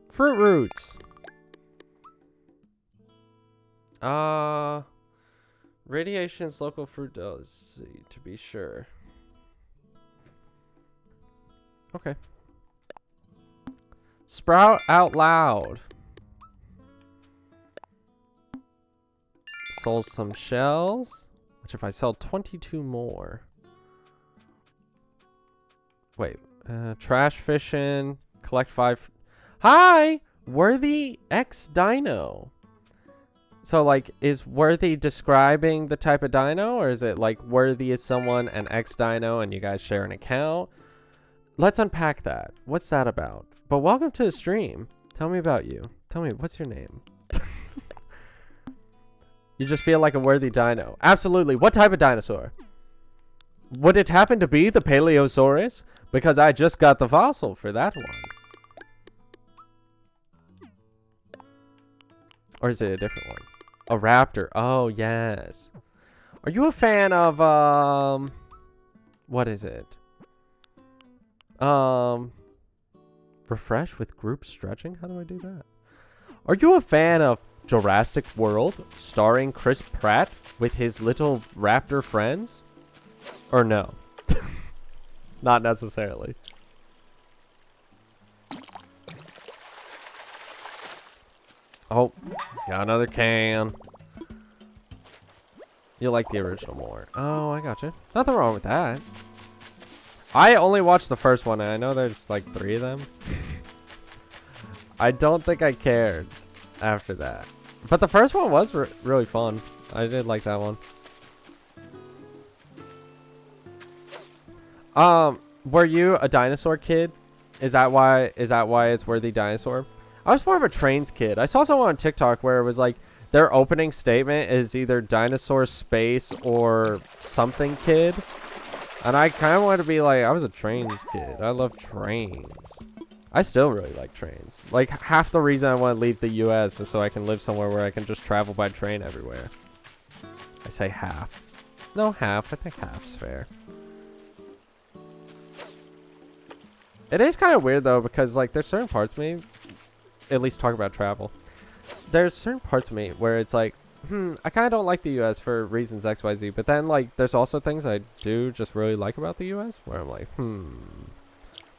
Speaker 1: Fruit roots. Radiation's local fruit does, to be sure. Okay. Sprout out loud. Sold some shells. Which if I sell 22 more. Wait. Trash fishing. Collect 5. Hi! Worthy X Dino. So, like, is Worthy describing the type of dino? Or is it, like, Worthy is someone and X Dino and you guys share an account? Let's unpack that. What's that about? But welcome to the stream. Tell me about you. Tell me, what's your name? You just feel like a worthy dino. Absolutely. What type of dinosaur? Would it happen to be the Paleosaurus? Because I just got the fossil for that one. Or is it a different one? A raptor. Oh, yes. Are you a fan of, what is it? Refresh with group stretching? How do I do that? Are you a fan of Jurassic World, starring Chris Pratt with his little raptor friends? Or no? Not necessarily. Oh, got another can. You like the original more. Oh, I gotcha. Nothing wrong with that. I only watched the first one, and I know there's like 3 of them. I don't think I cared after that. But the first one was really fun. I did like that one. Were you a dinosaur kid? Is that why it's Worthy Dinosaur? I was more of a trains kid. I saw someone on TikTok where it was like their opening statement is either dinosaur space or something kid. And I kind of wanted to be like, I was a trains kid. I love trains. I still really like trains. Like half the reason I want to leave the US is so I can live somewhere where I can just travel by train everywhere. I say half. No, half. I think half's fair. It is kind of weird though, because like there's certain parts of me, at least talk about travel. There's certain parts of me where it's like, I kind of don't like the US for reasons XYZ, but then like there's also things I do just really like about the US where I'm like,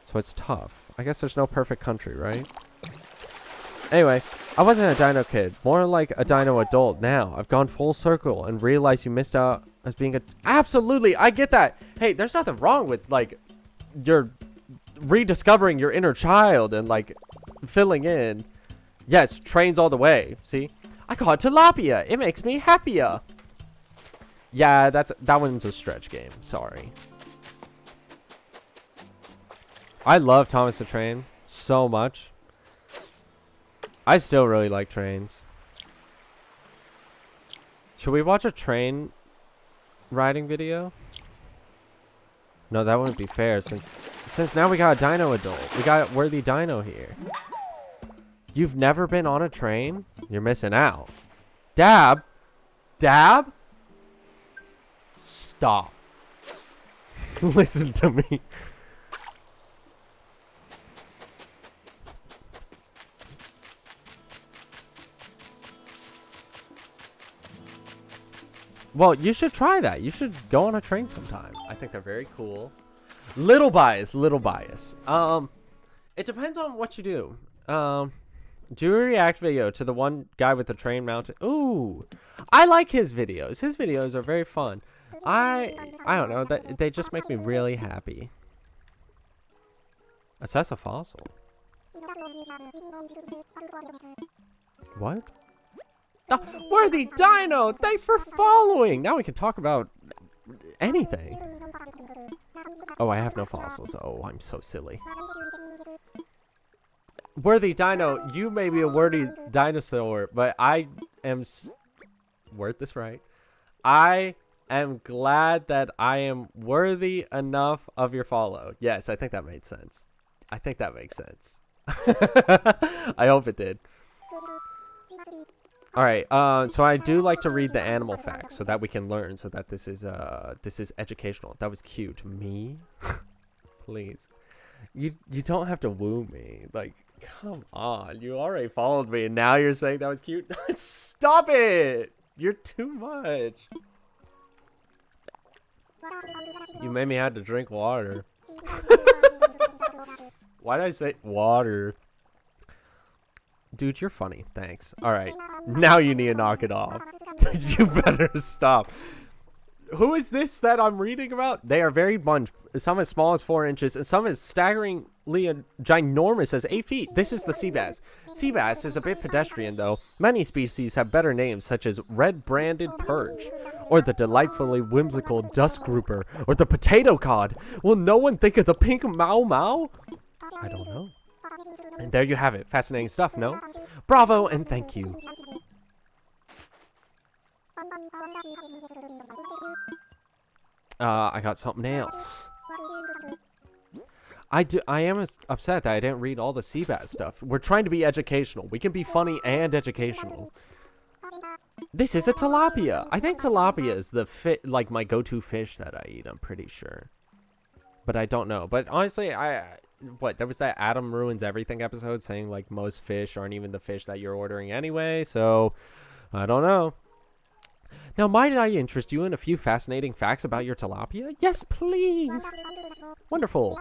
Speaker 1: So it's tough. I guess there's no perfect country, right? Anyway, I wasn't a dino kid, more like a dino adult now. I've gone full circle and realized you missed out as being a... Absolutely, I get that. Hey, there's nothing wrong with like you're rediscovering your inner child and like filling in. Yes, trains all the way. See? I caught tilapia. It makes me happier. Yeah, that one's a stretch game. Sorry. I love Thomas the Train so much. I still really like trains. Should we watch a train riding video? No, that wouldn't be fair since now we got a dino adult. We got a worthy dino here. You've never been on a train? You're missing out. Dab? Dab? Stop. Listen to me. Well, you should try that. You should go on a train sometime. I think they're very cool. Little bias. It depends on what you do. Do a react video to the one guy with the train mounted. Ooh, I like his videos. His videos are very fun. I don't know. They just make me really happy. Assess a fossil. What? Worthy Dino, thanks for following. Now we can talk about anything. Oh, I have no fossils. Oh, I'm so silly. Worthy dino, you may be a worthy dinosaur, but I am word this right. I am glad that I am worthy enough of your follow. Yes, I think that made sense. I think that makes sense. I hope it did. All right. So I do like to read the animal facts so that we can learn. So that this is educational. That was cute. Me, please. You don't have to woo me. Like, come on. You already followed me, and now you're saying that was cute. Stop it. You're too much. You made me have to drink water. Why did I say water? Dude, you're funny. Thanks. All right. Now you need to knock it off. You better stop. Who is this that I'm reading about? They are very bunch. Some as small as 4 inches, and some as staggeringly ginormous as 8 feet. This is the sea bass. Sea bass is a bit pedestrian, though. Many species have better names, such as red-branded perch, or the delightfully whimsical dust grouper, or the potato cod. Will no one think of the pink mau mau? I don't know. And there you have it. Fascinating stuff, no? Bravo and thank you. I got something else. I am upset that I didn't read all the sea bass stuff. We're trying to be educational. We can be funny and educational. This is a tilapia. I think tilapia is the like my go-to fish that I eat. I'm pretty sure, but I don't know. But honestly, there was that Adam Ruins Everything episode saying like most fish aren't even the fish that you're ordering anyway. So I don't know. Now, might I interest you in a few fascinating facts about your tilapia? Yes, please. Wonderful.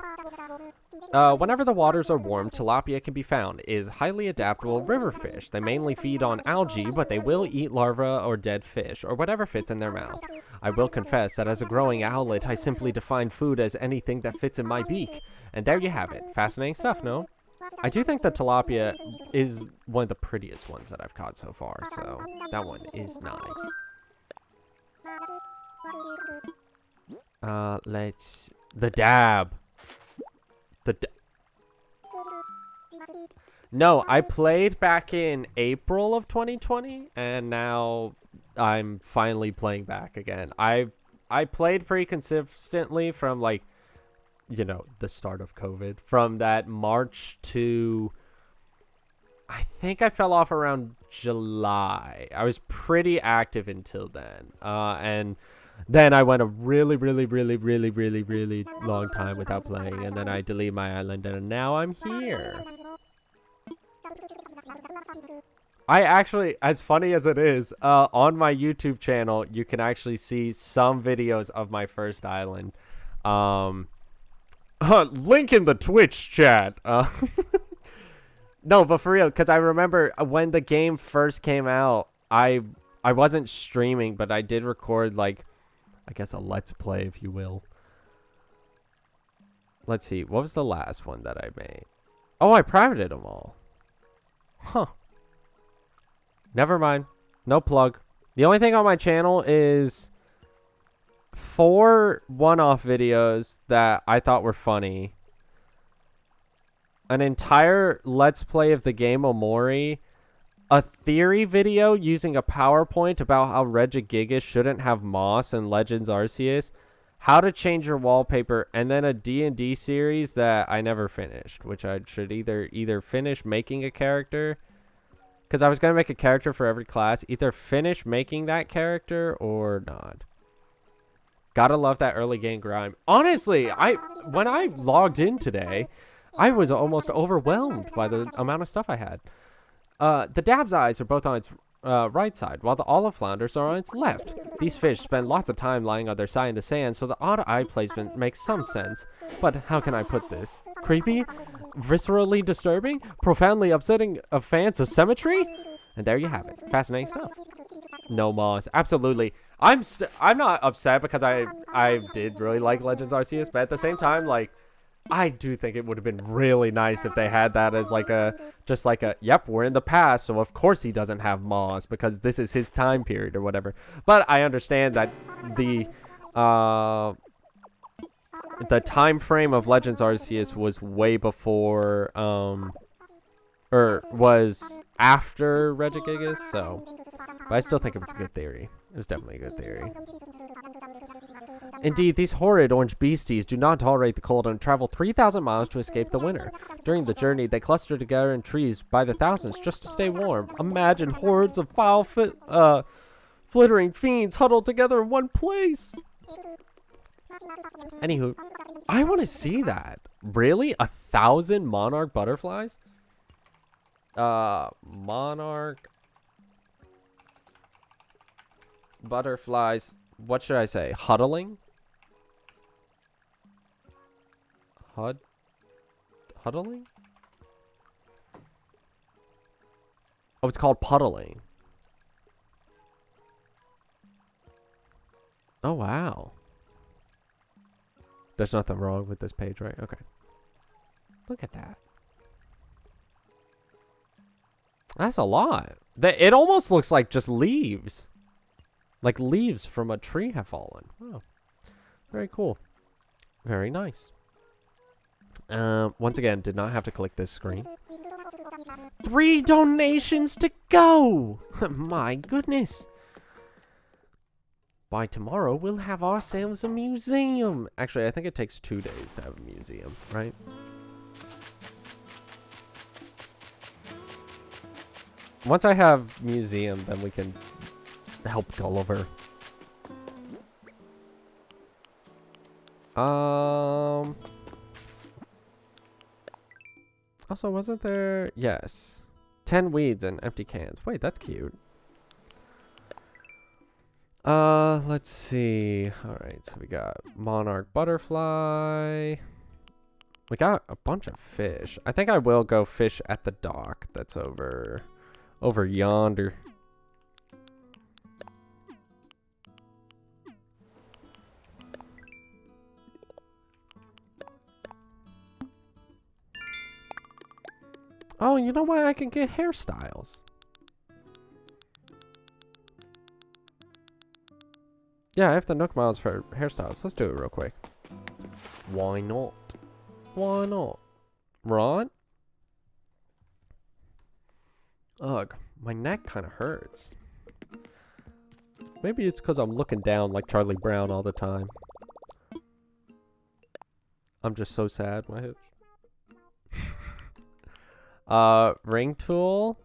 Speaker 1: Whenever the waters are warm, tilapia can be found. It is highly adaptable river fish. They mainly feed on algae, but they will eat larvae or dead fish, or whatever fits in their mouth. I will confess that as a growing owlet, I simply define food as anything that fits in my beak. And there you have it. Fascinating stuff, no? I do think the tilapia is one of the prettiest ones that I've caught so far, so that one is nice. The dab. No, I played back in April of 2020, and now I'm finally playing back again. I played pretty consistently from, like, you know, the start of COVID. From that March to, I think I fell off around July. I was pretty active until then. And then I went a really long time without playing, and then I deleted my island, and now I'm here. I actually, as funny as it is, on my YouTube channel, you can actually see some videos of my first island. Link in the Twitch chat. No, but for real, because I remember when the game first came out, I wasn't streaming, but I did record, like, I guess a let's play, if you will. Let's see. What was the last one that I made? Oh, I privated them all. Huh. Never mind. No plug. The only thing on my channel is 4 one-off videos that I thought were funny. An entire let's play of the game Omori. A theory video using a PowerPoint about how Regigigas shouldn't have moss in Legends Arceus, how to change your wallpaper, and then a D&D series that I never finished, which I should either finish making a character, because I was going to make a character for every class, either finish making that character or not. Gotta love that early game grind. Honestly, when I logged in today, I was almost overwhelmed by the amount of stuff I had. The dab's eyes are both on its right side, while the olive flounders are on its left. These fish spend lots of time lying on their side in the sand, so the odd eye placement makes some sense. But how can I put this? Creepy? Viscerally disturbing? Profoundly upsetting a fans of symmetry? And there you have it. Fascinating stuff. No moss. Absolutely. I'm not upset because I did really like Legends Arceus, but at the same time, like, I do think it would have been really nice if they had that as like yep, we're in the past, so of course he doesn't have moss because this is his time period or whatever. But I understand that the time frame of Legends Arceus was way before or was after Regigigas, so. But I still think it was a good theory. It was definitely a good theory. Indeed, these horrid orange beasties do not tolerate the cold and travel 3,000 miles to escape the winter. During the journey, they cluster together in trees by the thousands just to stay warm. Imagine hordes of foul, flittering fiends huddled together in one place. Anywho, I want to see that. Really? 1,000 monarch butterflies? Monarch butterflies. What should I say? Huddling? Huddling? Oh, it's called puddling. Oh, wow. There's nothing wrong with this page, right? Okay. Look at that. That's a lot. It almost looks like just leaves. Like leaves from a tree have fallen. Oh, very cool. Very nice. Once again, did not have to click this screen. 3 donations to go! My goodness. By tomorrow, we'll have ourselves a museum. Actually, I think it takes 2 days to have a museum, right? Once I have museum, then we can help Gulliver. Also, wasn't there? Yes. 10 weeds and empty cans. Wait, that's cute. Let's see. All right, so we got monarch butterfly. We got a bunch of fish. I think I will go fish at the dock. That's over yonder. Oh, you know what? I can get hairstyles. Yeah, I have the Nook Miles for hairstyles. Let's do it real quick. Why not? Why not? Right? Ugh, my neck kind of hurts. Maybe it's because I'm looking down like Charlie Brown all the time. I'm just so sad, my hips. Ring tool.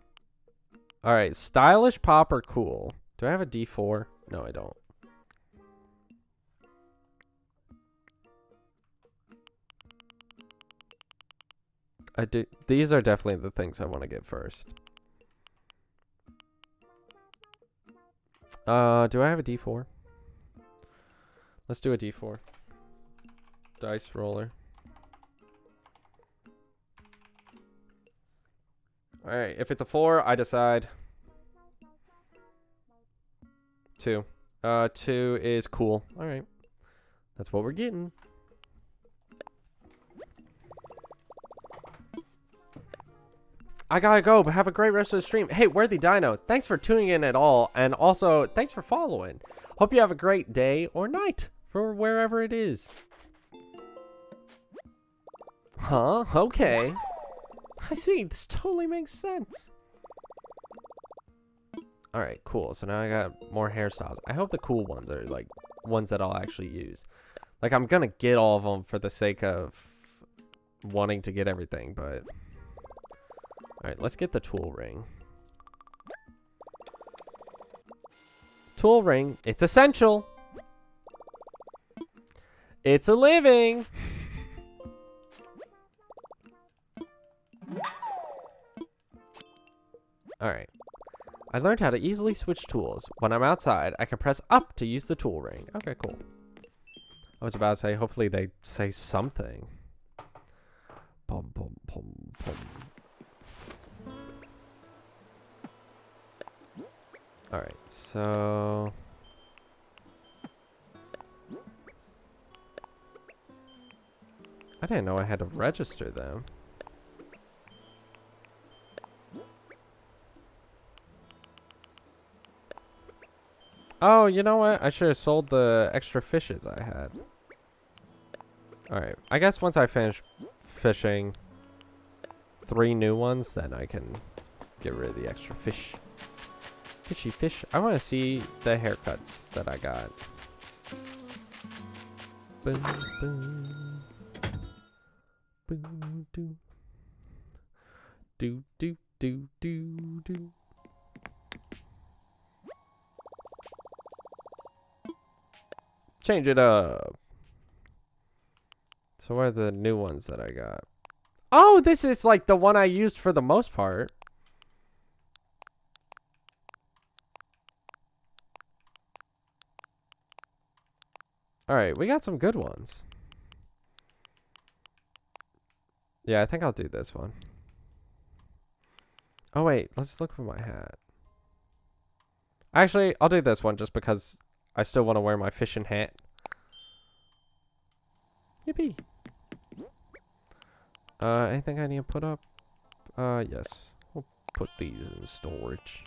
Speaker 1: Alright, stylish, pop, or cool. Do I have a D4? No, I don't. I do. These are definitely the things I want to get first. Do I have a D4? Let's do a D4. Dice roller. Alright, if it's a 4, I decide. 2. 2 is cool. Alright. That's what we're getting. I gotta go, but have a great rest of the stream. Hey, Worthy Dino, thanks for tuning in at all. And also, thanks for following. Hope you have a great day or night for wherever it is. Huh? Okay. I see. This totally makes sense. Alright, cool. So now I got more hairstyles. I hope the cool ones are, like, ones that I'll actually use. Like, I'm gonna get all of them for the sake of wanting to get everything, but... Alright, let's get the tool ring. Tool ring. It's essential. It's a living. Alright. I learned how to easily switch tools. When I'm outside, I can press up to use the tool ring. Okay, cool. I was about to say, hopefully they say something. Pum, pum, pum, pum. Alright, so... I didn't know I had to register them. Oh, you know what? I should have sold the extra fishes I had. Alright, I guess once I finish fishing 3 new ones, then I can get rid of the extra fish. Fishy fish. I want to see the haircuts that I got. Boom, boom. Boom, do. Do, do, do, do, do. Change it up. So what are the new ones that I got? Oh, this is like the one I used for the most part. Alright, we got some good ones. Yeah, I think I'll do this one. Oh wait, let's look for my hat. Actually, I'll do this one just because I still want to wear my fishing hat. Yippee. Anything I need to put up? Yes. We'll put these in storage.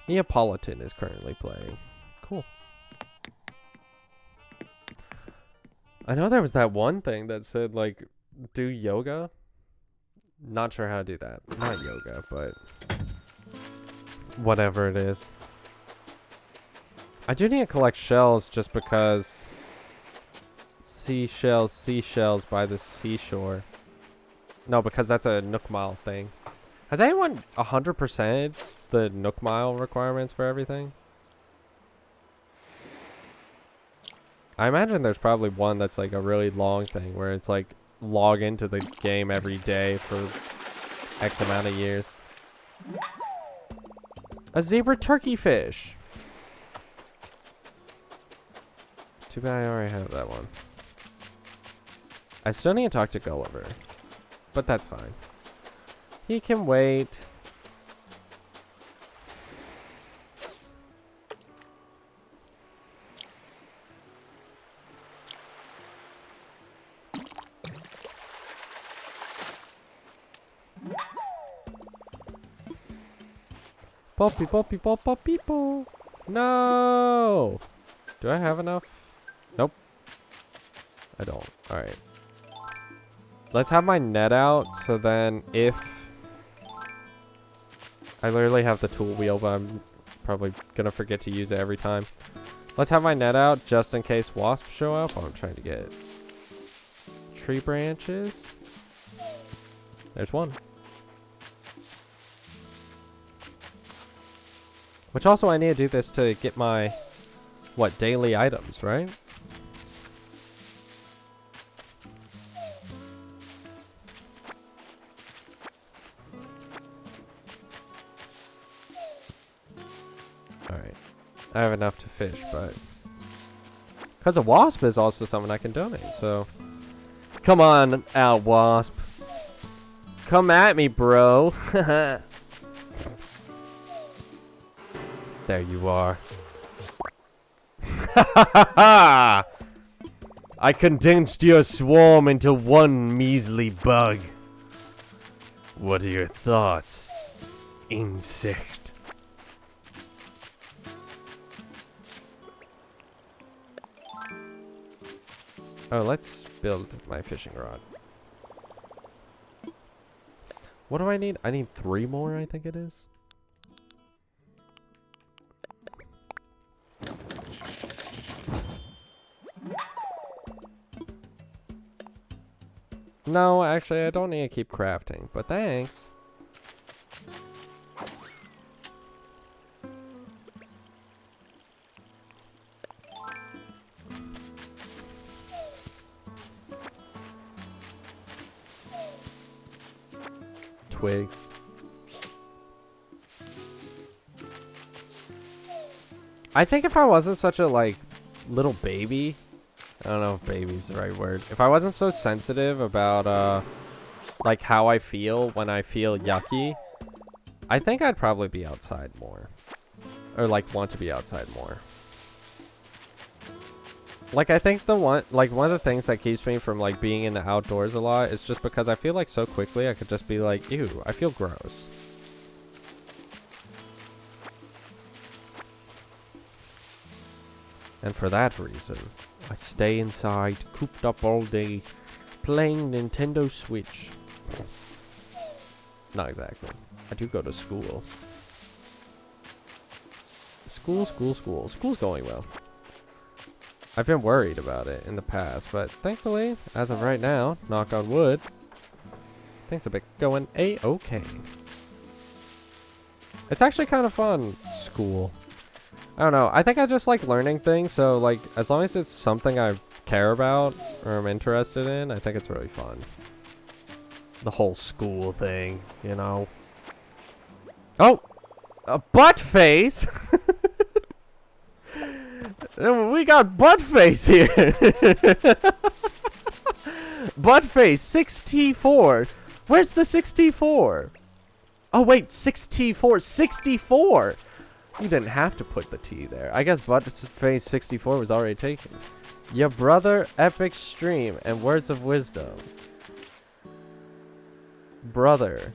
Speaker 1: Neapolitan is currently playing. Cool. I know there was that one thing that said, like, do yoga. Not sure how to do that. Not yoga, but whatever it is. I do need to collect shells just because seashells by the seashore. No, because that's a Nook Mile thing. Has anyone 100%'d the Nook Mile requirements for everything? I imagine there's probably one that's like a really long thing where it's like log into the game every day for X amount of years. A zebra turkey fish. Too bad I already have that one. I still need to talk to Gulliver, but that's fine. He can wait. Poppy, poppy, pop, pop, people. No. Do I have enough? Nope. I don't. All right. Let's have my net out, so then if I literally have the tool wheel, but I'm probably gonna forget to use it every time. Let's have my net out just in case wasps show up. Oh, I'm trying to get tree branches. There's one. Which also I need to do this to get my, what, daily items, right? Alright. I have enough to fish, but because a wasp is also something I can donate, so come on out, wasp. Come at me, bro. There you are. I condensed your swarm into one measly bug. What are your thoughts, insect? Oh, let's build my fishing rod. What do I need? I need 3 more, I think it is. No, actually, I don't need to keep crafting, but thanks. Twigs. I think if I wasn't such a, like, little baby, I don't know if baby's the right word. If I wasn't so sensitive about, like, how I feel when I feel yucky, I think I'd probably be outside more. Or, like, want to be outside more. Like, I think one of the things that keeps me from, like, being in the outdoors a lot is just because I feel like so quickly I could just be like, ew, I feel gross. And for that reason, I stay inside, cooped up all day, playing Nintendo Switch. Not exactly. I do go to school. School. School's going well. I've been worried about it in the past, but thankfully, as of right now, knock on wood, things have been going a-okay. It's actually kind of fun, school. I don't know. I think I just like learning things, so like as long as it's something I care about or I'm interested in, I think it's really fun. The whole school thing, you know. Oh! A butt face! We got butt face here! Butt face 6T4. Where's the 6T4? Oh wait, 6T4, 64! You didn't have to put the T there. I guess butt face 64 was already taken. Your brother, epic stream, and words of wisdom. Brother,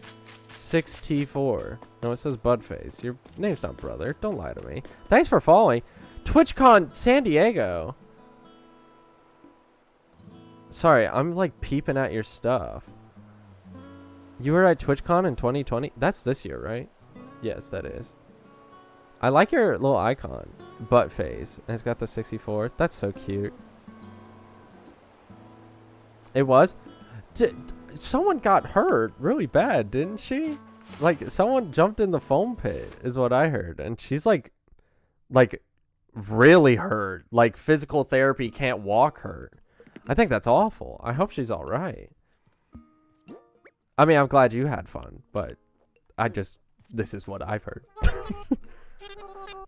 Speaker 1: 6T4. No, it says Budface. Your name's not brother. Don't lie to me. Thanks for following. TwitchCon San Diego. Sorry, I'm like peeping at your stuff. You were at TwitchCon in 2020? That's this year, right? Yes, that is. I like your little icon. Butt face. And it's got the 64. That's so cute. It was? Someone got hurt really bad, didn't she? Like, someone jumped in the foam pit, is what I heard. And she's like really hurt. Like, physical therapy can't walk hurt. I think that's awful. I hope she's all right. I mean, I'm glad you had fun, but this is what I've heard.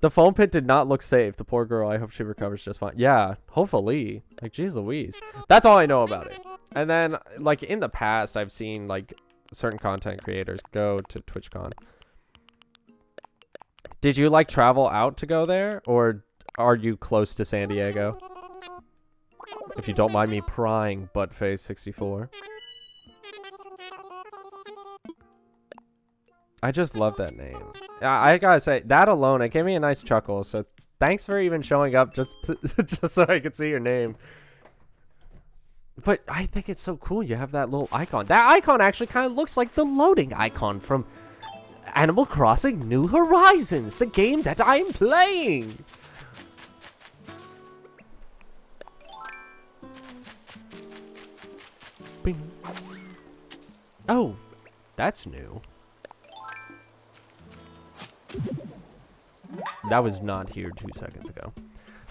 Speaker 1: The foam pit did not look safe. The poor girl, I hope she recovers just fine. Yeah, hopefully. Like, geez Louise. That's all I know about it. And then, like, in the past, I've seen, like, certain content creators go to TwitchCon. Did you, like, travel out to go there? Or are you close to San Diego? If you don't mind me prying, Buttface64. I just love that name. I gotta say, that alone, it gave me a nice chuckle. So thanks for even showing up just so I could see your name. But I think it's so cool you have that little icon. That icon actually kind of looks like the loading icon from Animal Crossing New Horizons, the game that I'm playing. Bing. Oh, that's new. That was not here 2 seconds ago.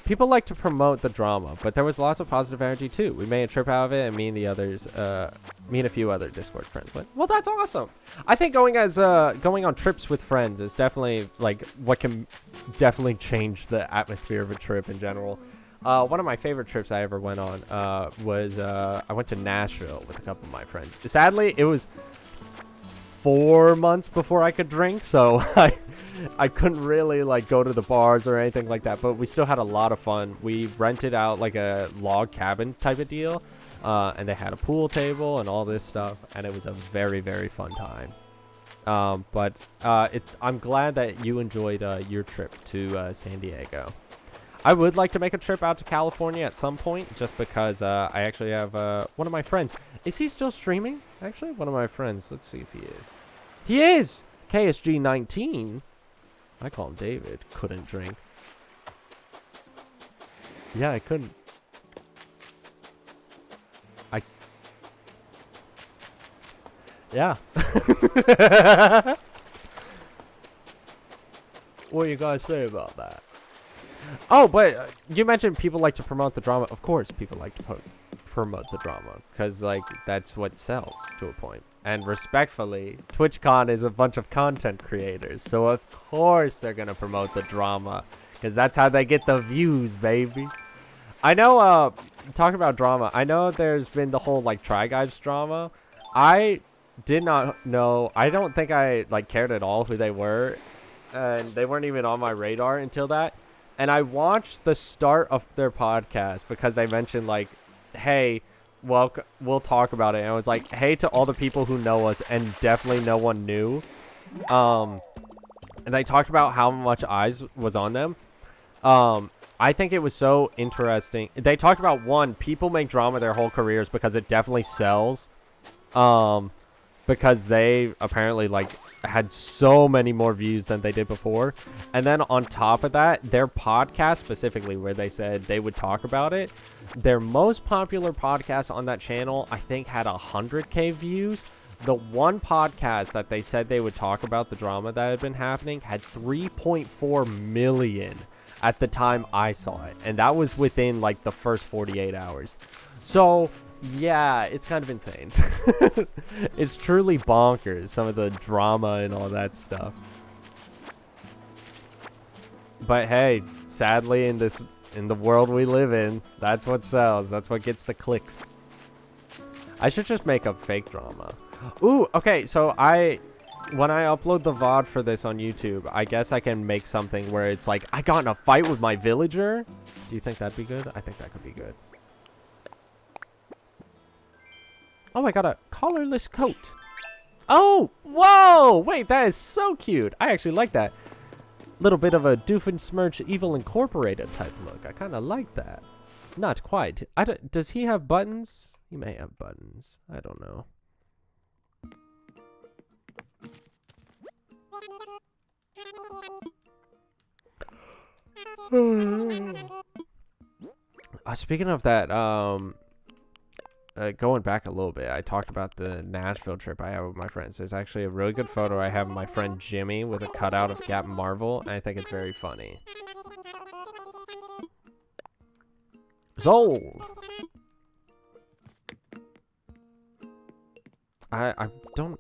Speaker 1: People like to promote the drama, but there was lots of positive energy too. We made a trip out of it, and me and a few other Discord friends went. Well, that's awesome. I think going on trips with friends is definitely like what can definitely change the atmosphere of a trip in general. One of my favorite trips I ever went on was I went to Nashville with a couple of my friends. Sadly, it was 4 months before I could drink, so I couldn't really like go to the bars or anything like that, but we still had a lot of fun. We rented out like a log cabin type of deal, and they had a pool table and all this stuff, and it was a very, very fun time. I'm glad that you enjoyed your trip to San Diego. I would like to make a trip out to California at some point, just because I actually have one of my friends. Is he still streaming? Actually, one of my friends. Let's see if he is. He is! KSG19. I call him David. Couldn't drink. Yeah, I couldn't. Yeah. What do you guys say about that? Oh, but you mentioned people like to promote the drama. Of course, people like to promote the drama because, like, that's what sells to a point. And respectfully, TwitchCon is a bunch of content creators, so of course they're gonna promote the drama because that's how they get the views, baby. I know. Talk about drama. I know there's been the whole like Try Guys drama. I did not know. I don't think I like cared at all who they were, and they weren't even on my radar until that. And I watched the start of their podcast because they mentioned like, hey, well, we'll talk about it. And I was like, hey, to all the people who know us, and definitely no one knew. And they talked about how much eyes was on them. I think it was so interesting. They talked about, one, people make drama their whole careers because it definitely sells. Because they apparently, like, had so many more views than they did before. And then on top of that, their podcast specifically, where they said they would talk about it, their most popular podcast on that channel, I think, had 100K views. The one podcast that they said they would talk about the drama that had been happening had 3.4 million at the time I saw it. And that was within, like, the first 48 hours. So, yeah, it's kind of insane. It's truly bonkers, some of the drama and all that stuff. But hey, sadly, in the world we live in, that's what sells. That's what gets the clicks. I should just make up fake drama. Ooh, okay, so when I upload the VOD for this on YouTube, I guess I can make something where it's like, I got in a fight with my villager. Do you think that'd be good? I think that could be good. Oh, I got a collarless coat. Oh, whoa! Wait, that is so cute. I actually like that. Little bit of a Doofenshmirtz Evil Incorporated type look. I kind of like that. Not quite. Does he have buttons? He may have buttons. I don't know. Speaking of that, going back a little bit, I talked about the Nashville trip I had with my friends. There's actually a really good photo I have of my friend Jimmy with a cutout of Captain Marvel, and I think it's very funny. Zol! I don't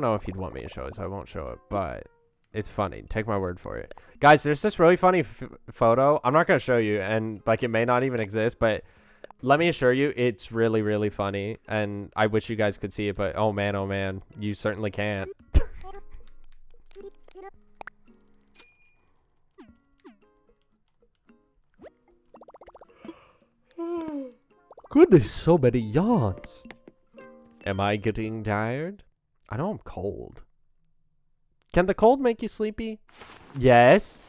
Speaker 1: know if he'd want me to show it, so I won't show it, but it's funny. Take my word for it. Guys, there's this really funny photo. I'm not going to show you, and, like, it may not even exist, but let me assure you, it's really, really funny, and I wish you guys could see it, but oh man, you certainly can't. Goodness, so many yawns. Am I getting tired? I know I'm cold. Can the cold make you sleepy? Yes.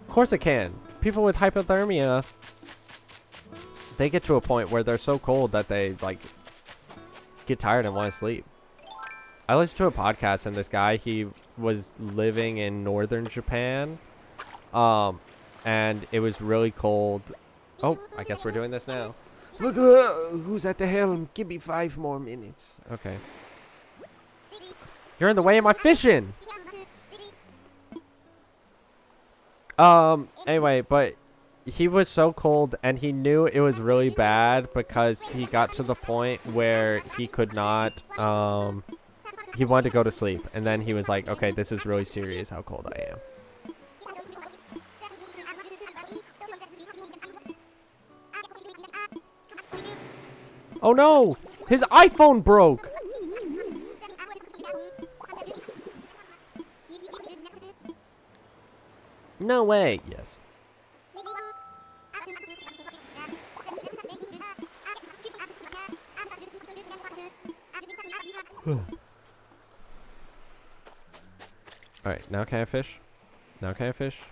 Speaker 1: Of course it can. People with hypothermia, they get to a point where they're so cold that they, like, get tired and want to sleep. I listened to a podcast, and this guy, he was living in northern Japan, and it was really cold. Oh, I guess we're doing this now. Look, who's at the helm? Give me 5 more minutes. Okay. You're in the way of my fishing! Anyway, but he was so cold, and he knew it was really bad because he got to the point where he could not, he wanted to go to sleep. And then he was like, okay, this is really serious how cold I am. Oh no! His iPhone broke! No way! Yes. Alright, now can I fish? Now can I fish?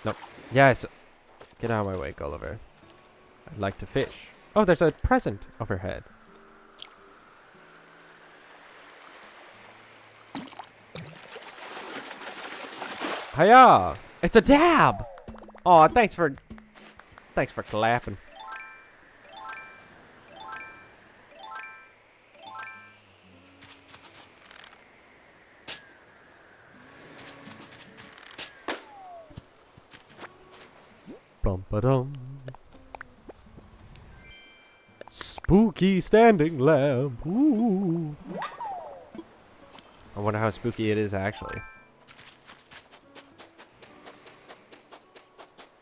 Speaker 1: Nope. Yes! Get out of my way, Gulliver. I'd like to fish. Oh, there's a present overhead. Hiya! It's a dab! Aw, thanks for clapping. Bum-ba-dum. Spooky standing lamp. Ooh. I wonder how spooky it is actually.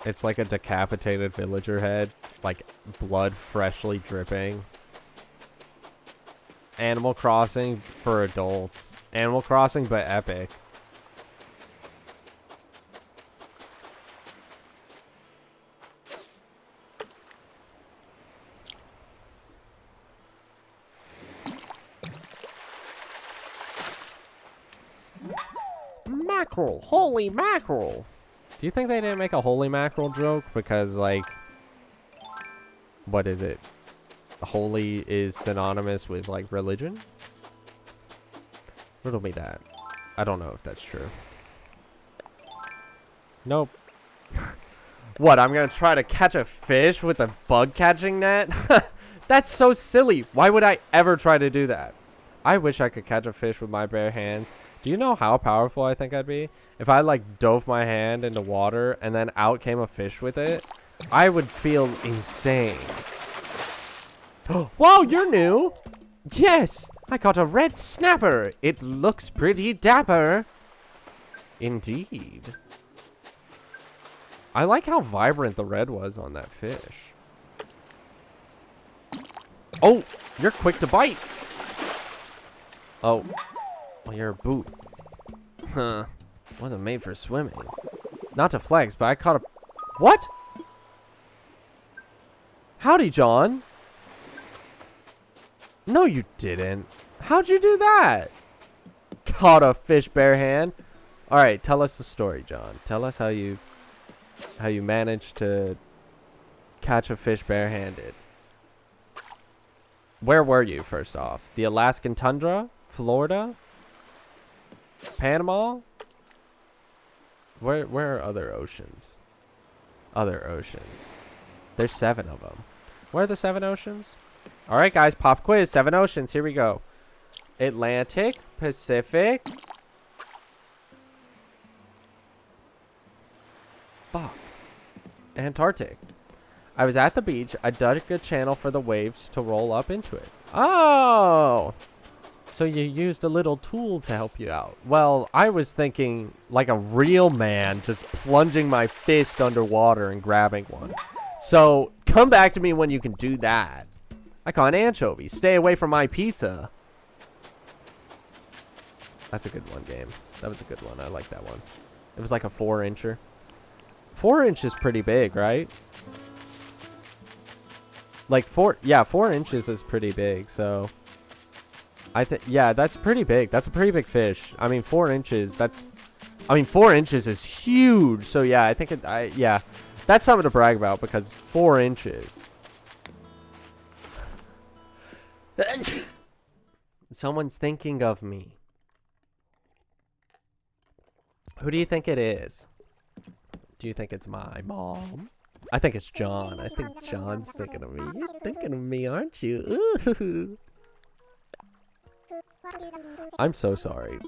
Speaker 1: It's like a decapitated villager head, like blood freshly dripping. Animal Crossing for adults. Animal Crossing, but epic. Mackerel! Holy mackerel! Do you think they didn't make a holy mackerel joke? Because, like, what is it? Holy is synonymous with, like, religion? Riddle me that. I don't know if that's true. Nope. What, I'm gonna try to catch a fish with a bug catching net? That's so silly. Why would I ever try to do that? I wish I could catch a fish with my bare hands. Do you know how powerful I think I'd be? If I like dove my hand into water and then out came a fish with it, I would feel insane. Whoa, you're new. Yes, I caught a red snapper. It looks pretty dapper. Indeed. I like how vibrant the red was on that fish. Oh, you're quick to bite. Oh, well, you're a boot. Huh. Wasn't made for swimming. Not to flex, but I caught a... What? Howdy, John. No, you didn't. How'd you do that? Caught a fish bare hand. All right, tell us the story, John. Tell us how you managed to catch a fish barehanded. Where were you, first off? The Alaskan tundra? Florida? Panama? Where are other oceans? Other oceans. There's 7 of them. Where are the 7 oceans? All right, guys, pop quiz. 7 oceans. Here we go. Atlantic, Pacific. Fuck. Antarctic. I was at the beach. I dug a channel for the waves to roll up into it. Oh! So you used a little tool to help you out. Well, I was thinking like a real man, just plunging my fist underwater and grabbing one. So come back to me when you can do that. I caught an anchovy. Stay away from my pizza. That's a good one, game. That was a good one. I like that one. It was like a 4-incher. 4 inch is pretty big, right? Like 4 inches is pretty big. So I think, yeah, that's pretty big. That's a pretty big fish. I mean, 4 inches. 4 inches is huge. So yeah, I think yeah, that's something to brag about because 4 inches. Someone's thinking of me. Who do you think it is? Do you think it's my mom? I think it's John. I think John's thinking of me. You're thinking of me, aren't you? Ooh. I'm so sorry.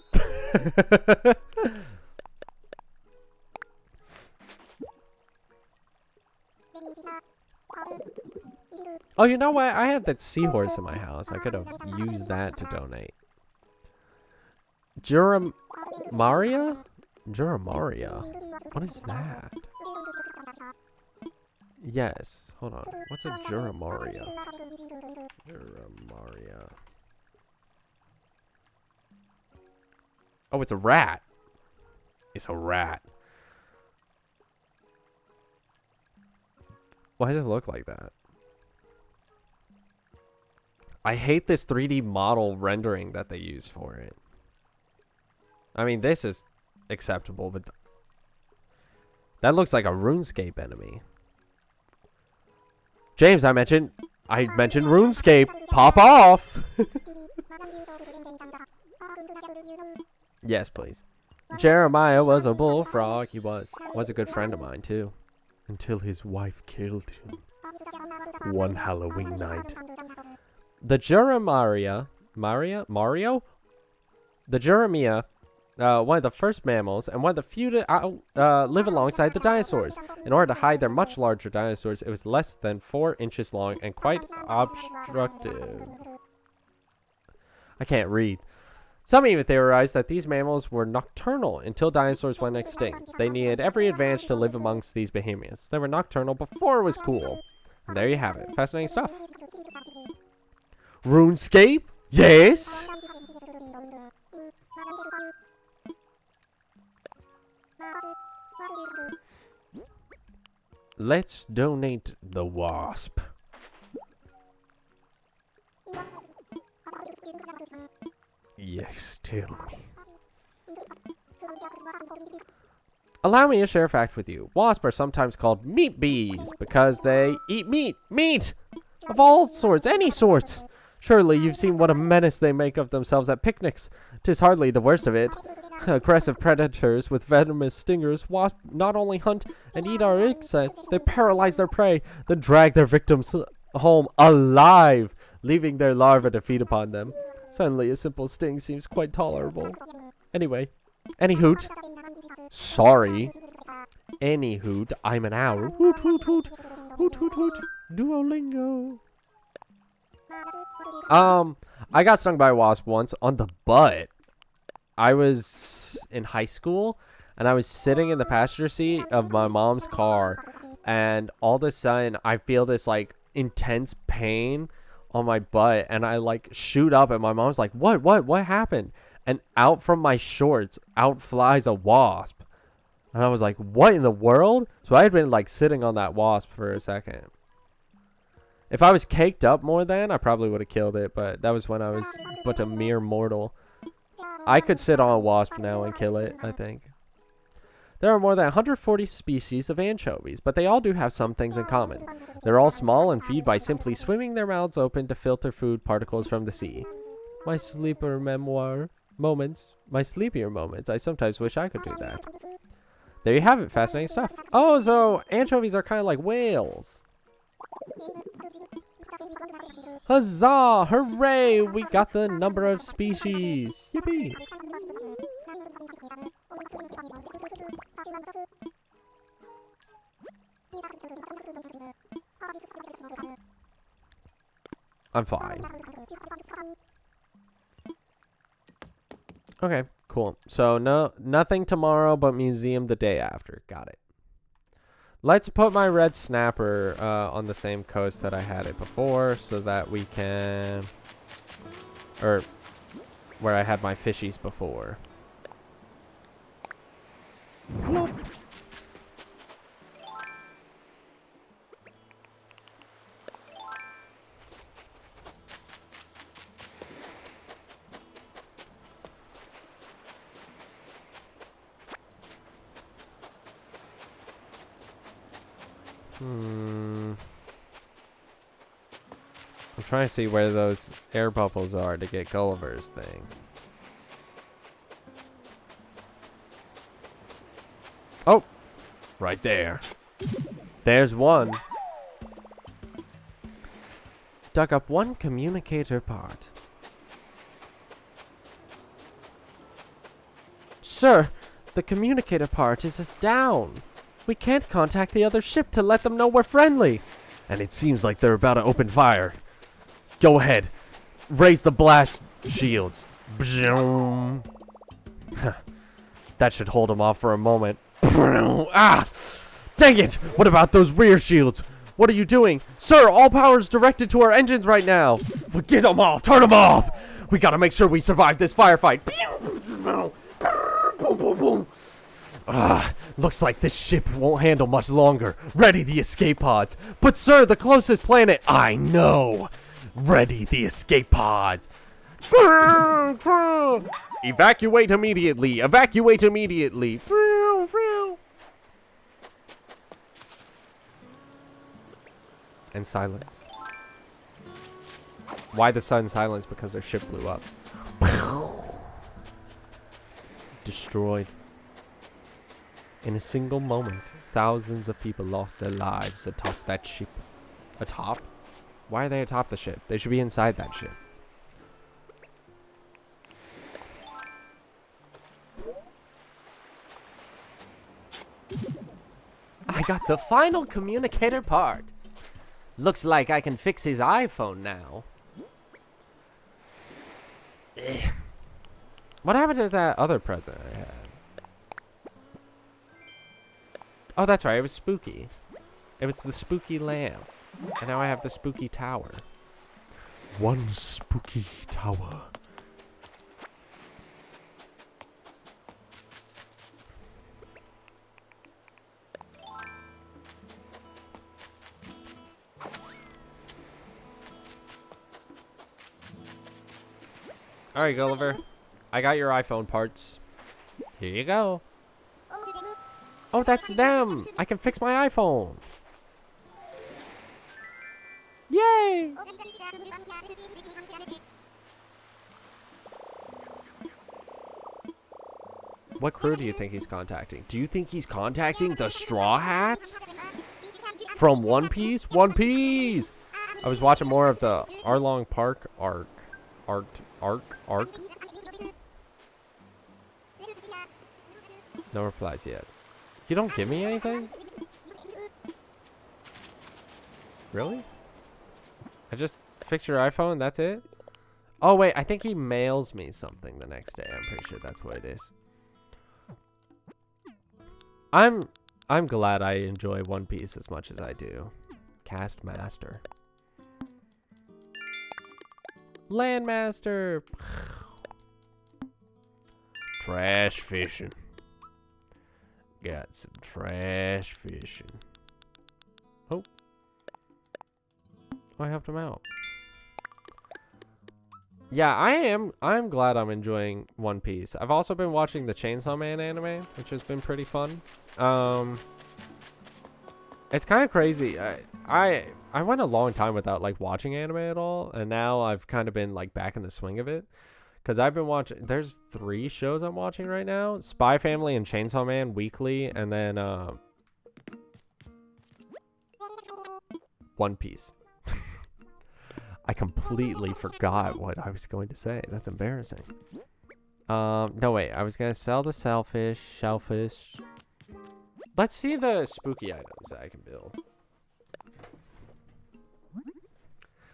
Speaker 1: Oh, you know what? I had that seahorse in my house. I could have used that to donate. Juramaria? Juramaria? What is that? Yes. Hold on. What's a Juramaria? Juramaria. Oh, it's a rat. It's a rat. Why does it look like that? I hate this 3D model rendering that they use for it. I mean, this is acceptable, but that looks like a RuneScape enemy. James, I mentioned RuneScape. Pop off. Yes, please. Jeremiah was a bullfrog. He was a good friend of mine too, until his wife killed him one Halloween night. The Juramaria, the Juramia, one of the first mammals and one of the few to live alongside the dinosaurs. In order to hide their much larger dinosaurs, it was less than 4 inches long and quite obstructive. I can't read. Some even theorized that these mammals were nocturnal until dinosaurs went extinct. They needed every advantage to live amongst these behemoths. They were nocturnal before it was cool. And there you have it. Fascinating stuff. RuneScape? Yes! Let's donate the wasp. Yes, tell me. Allow me to share a fact with you. Wasps are sometimes called meat bees because they eat meat. Meat! Of all sorts, any sorts. Surely you've seen what a menace they make of themselves at picnics. 'Tis hardly the worst of it. Aggressive predators with venomous stingers, wasps not only hunt and eat our insects, they paralyze their prey, then drag their victims home alive, leaving their larvae to feed upon them. Suddenly, a simple sting seems quite tolerable. Anyway, any hoot. Sorry. Any hoot, I'm an owl. Hoot, hoot, hoot. Hoot, hoot, hoot. Duolingo. I got stung by a wasp once on the butt. I was in high school, and I was sitting in the passenger seat of my mom's car, and all of a sudden, I feel this, like, intense pain on my butt, and I, like, shoot up, and my mom's like, what happened? And out from my shorts, out flies a wasp. And I was like, what in the world? So I had been, like, sitting on that wasp for a second. If I was caked up more then, I probably would have killed it, but that was when I was but a mere mortal. I could sit on a wasp now and kill it, I think. There are more than 140 species of anchovies, but they all do have some things in common. They're all small and feed by simply swimming their mouths open to filter food particles from the sea. My sleepier moments, I sometimes wish I could do that. There you have it, fascinating stuff. Oh, so anchovies are kind of like whales. Huzzah! Hooray! We got the number of species. Yippee! I'm fine. Okay, cool. So nothing tomorrow, but museum the day after. Got it. Let's put my red snapper on the same coast that I had it before, so that we can, or where I had my fishies before. Hello. I'm trying to see where those air bubbles are to get Gulliver's thing. Oh! Right there. There's one. Dug up one communicator part. Sir, the communicator part is down. We can't contact the other ship to let them know we're friendly. And it seems like they're about to open fire. Go ahead. Raise the blast shields. That should hold them off for a moment. Ah! Dang it! What about those rear shields? What are you doing? Sir, all power is directed to our engines right now. Well, get them off! Turn them off! We gotta make sure we survive this firefight. Looks like this ship won't handle much longer. Ready the escape pods. But sir, the closest planet, I know. Ready the escape pods. Evacuate immediately. Evacuate immediately. And silence. Why the sudden silence? Because their ship blew up. Destroyed. In a single moment, thousands of people lost their lives atop that ship. Atop? Why are they atop the ship? They should be inside that ship. I got the final communicator part. Looks like I can fix his iPhone now. What happened to that other present I had? Oh, that's right. It was spooky. It was the spooky lamp. And now I have the spooky tower. One spooky tower. Alright, Gulliver. I got your iPhone parts. Here you go. Oh, that's them. I can fix my iPhone. Yay! What crew do you think he's contacting? Do you think he's contacting the Straw Hats? From One Piece? One Piece! I was watching more of the Arlong Park arc. No replies yet. You don't give me anything? Really? I just fix your iPhone, that's it? Oh wait, I think he mails me something the next day. I'm pretty sure that's what it is. I'm glad I enjoy One Piece as much as I do. Cast Master. Landmaster. Trash fishing. Got some trash fishing. Oh. I helped him out. Yeah, I'm glad I'm enjoying One Piece. I've also been watching the Chainsaw Man anime, which has been pretty fun. It's kind of crazy. I went a long time without like watching anime at all, and now I've kind of been like back in the swing of it. Because I've been watching, there's 3 shows I'm watching right now. Spy Family and Chainsaw Man weekly, and then One Piece. I completely forgot what I was going to say. That's embarrassing. No wait, I was gonna sell the shellfish. Let's see the spooky items that I can build.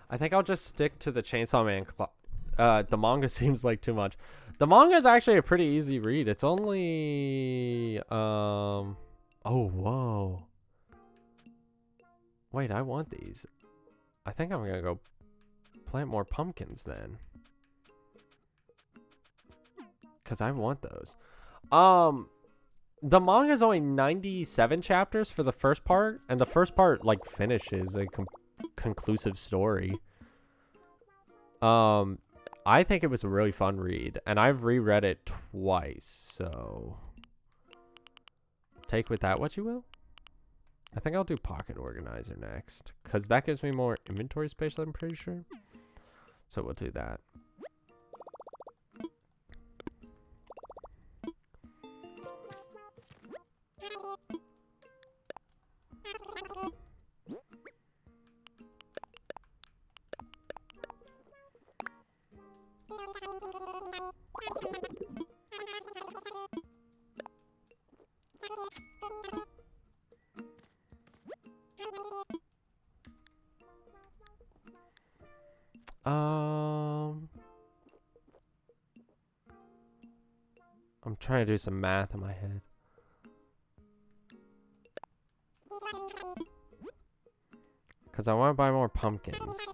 Speaker 1: I think I'll just stick to the Chainsaw Man. The manga seems like too much. The manga is actually a pretty easy read. It's only oh whoa. Wait, I want these. I think I'm gonna go plant more pumpkins then. Cause I want those. The manga is only 97 chapters for the first part, and the first part like finishes a conclusive story. I think it was a really fun read, and I've reread it twice, so take with that what you will. I think I'll do Pocket Organizer next, because that gives me more inventory space, I'm pretty sure. So we'll do that. I'm trying to do some math in my head. Because I want to buy more pumpkins.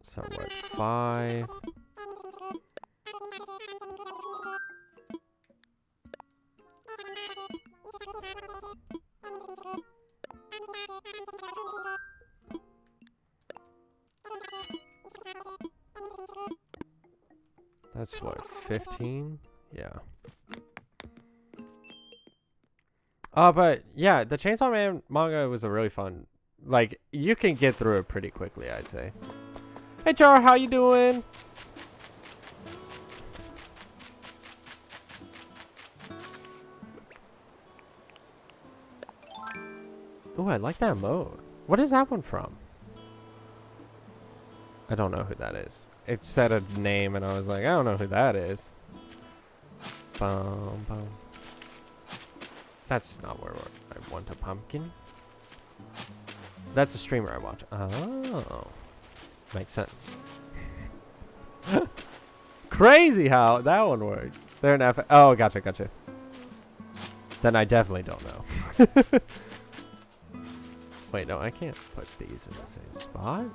Speaker 1: So we're at 5. That's what, 15? Yeah. But yeah, the Chainsaw Man manga was a really fun. Like, you can get through it pretty quickly, I'd say. Hey, Char, how you doing? Ooh, I like that mode. What is that one from? I don't know who that is. It said a name, and I was like, I don't know who that is. Boom, boom. That's not where I want a pumpkin. That's a streamer I watch. Oh. Makes sense. Crazy how that one works. They're an F. Oh, gotcha. Then I definitely don't know. Wait, no, I can't put these in the same spot.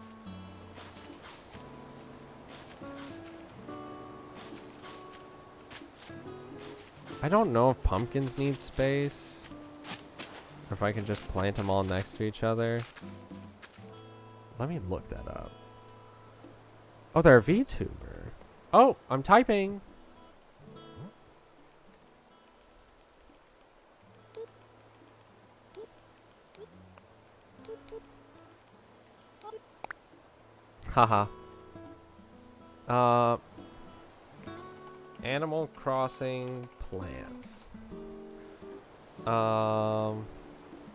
Speaker 1: I don't know if pumpkins need space, or if I can just plant them all next to each other. Let me look that up. Oh, they're a VTuber. Oh, I'm typing. Haha. Animal Crossing plants. No,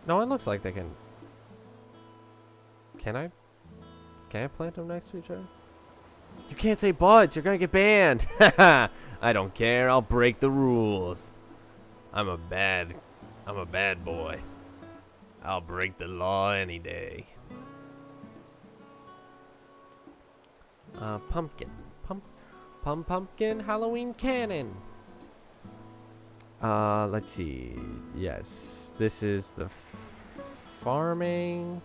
Speaker 1: it looks like they can. Can I plant them next to each other? You can't say buds. You're gonna get banned. I don't care. I'll break the rules. I'm a bad boy. I'll break the law any day. Pumpkin. Pumpkin Halloween cannon. Let's see. Yes, this is the farming.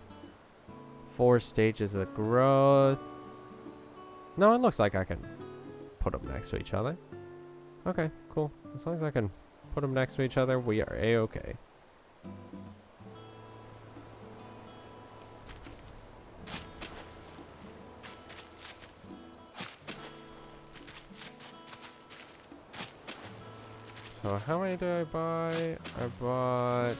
Speaker 1: 4 stages of growth. No, it looks like I can put them next to each other. Okay, cool. As long as I can put them next to each other, we are a-okay. So how many did I buy? I bought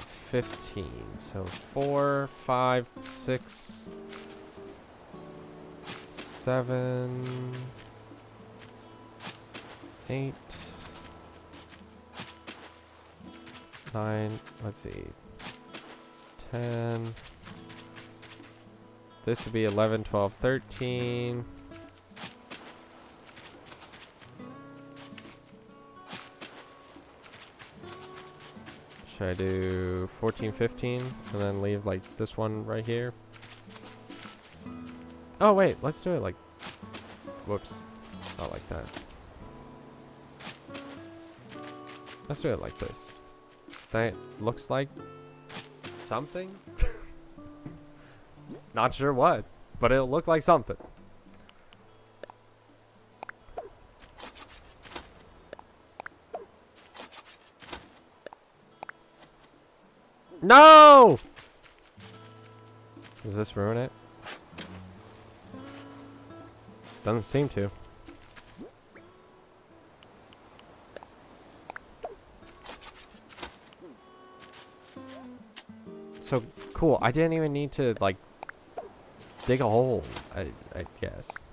Speaker 1: 15. So 4, 5, 6, 7, 8, 9. Let's see. 10. This would be 11, 12, 13. Should I do 14, 15, and then leave like this one right here? Oh wait, let's do it like, whoops, not like that. Let's do it like this. That looks like something? Not sure what, but it'll look like something. No! Does this ruin it? Doesn't seem to. So cool. I didn't even need to like dig a hole, I guess.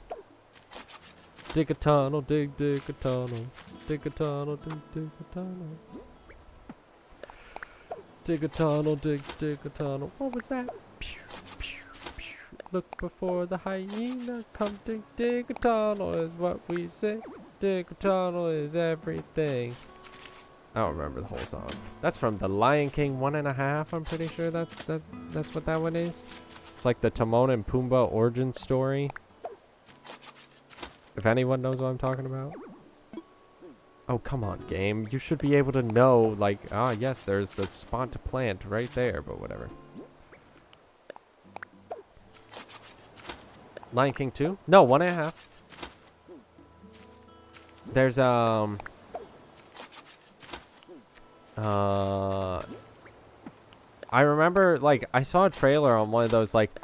Speaker 1: Dig a tunnel, dig a tunnel. Dig a tunnel, dig a tunnel. Dig a tunnel, dig a tunnel. What was that? Pew, pew, pew. Look before the hyena come dig a tunnel is what we say. Dig a tunnel is everything. I don't remember the whole song. That's from The Lion King 1.5. I'm pretty sure that's what that one is. It's like the Timon and Pumbaa origin story. If anyone knows what I'm talking about. Oh, come on, game. You should be able to know, like, ah, yes, there's a spot to plant right there, but whatever. Lion King 2? No, 1.5. There's, I remember, like, I saw a trailer on one of those, like,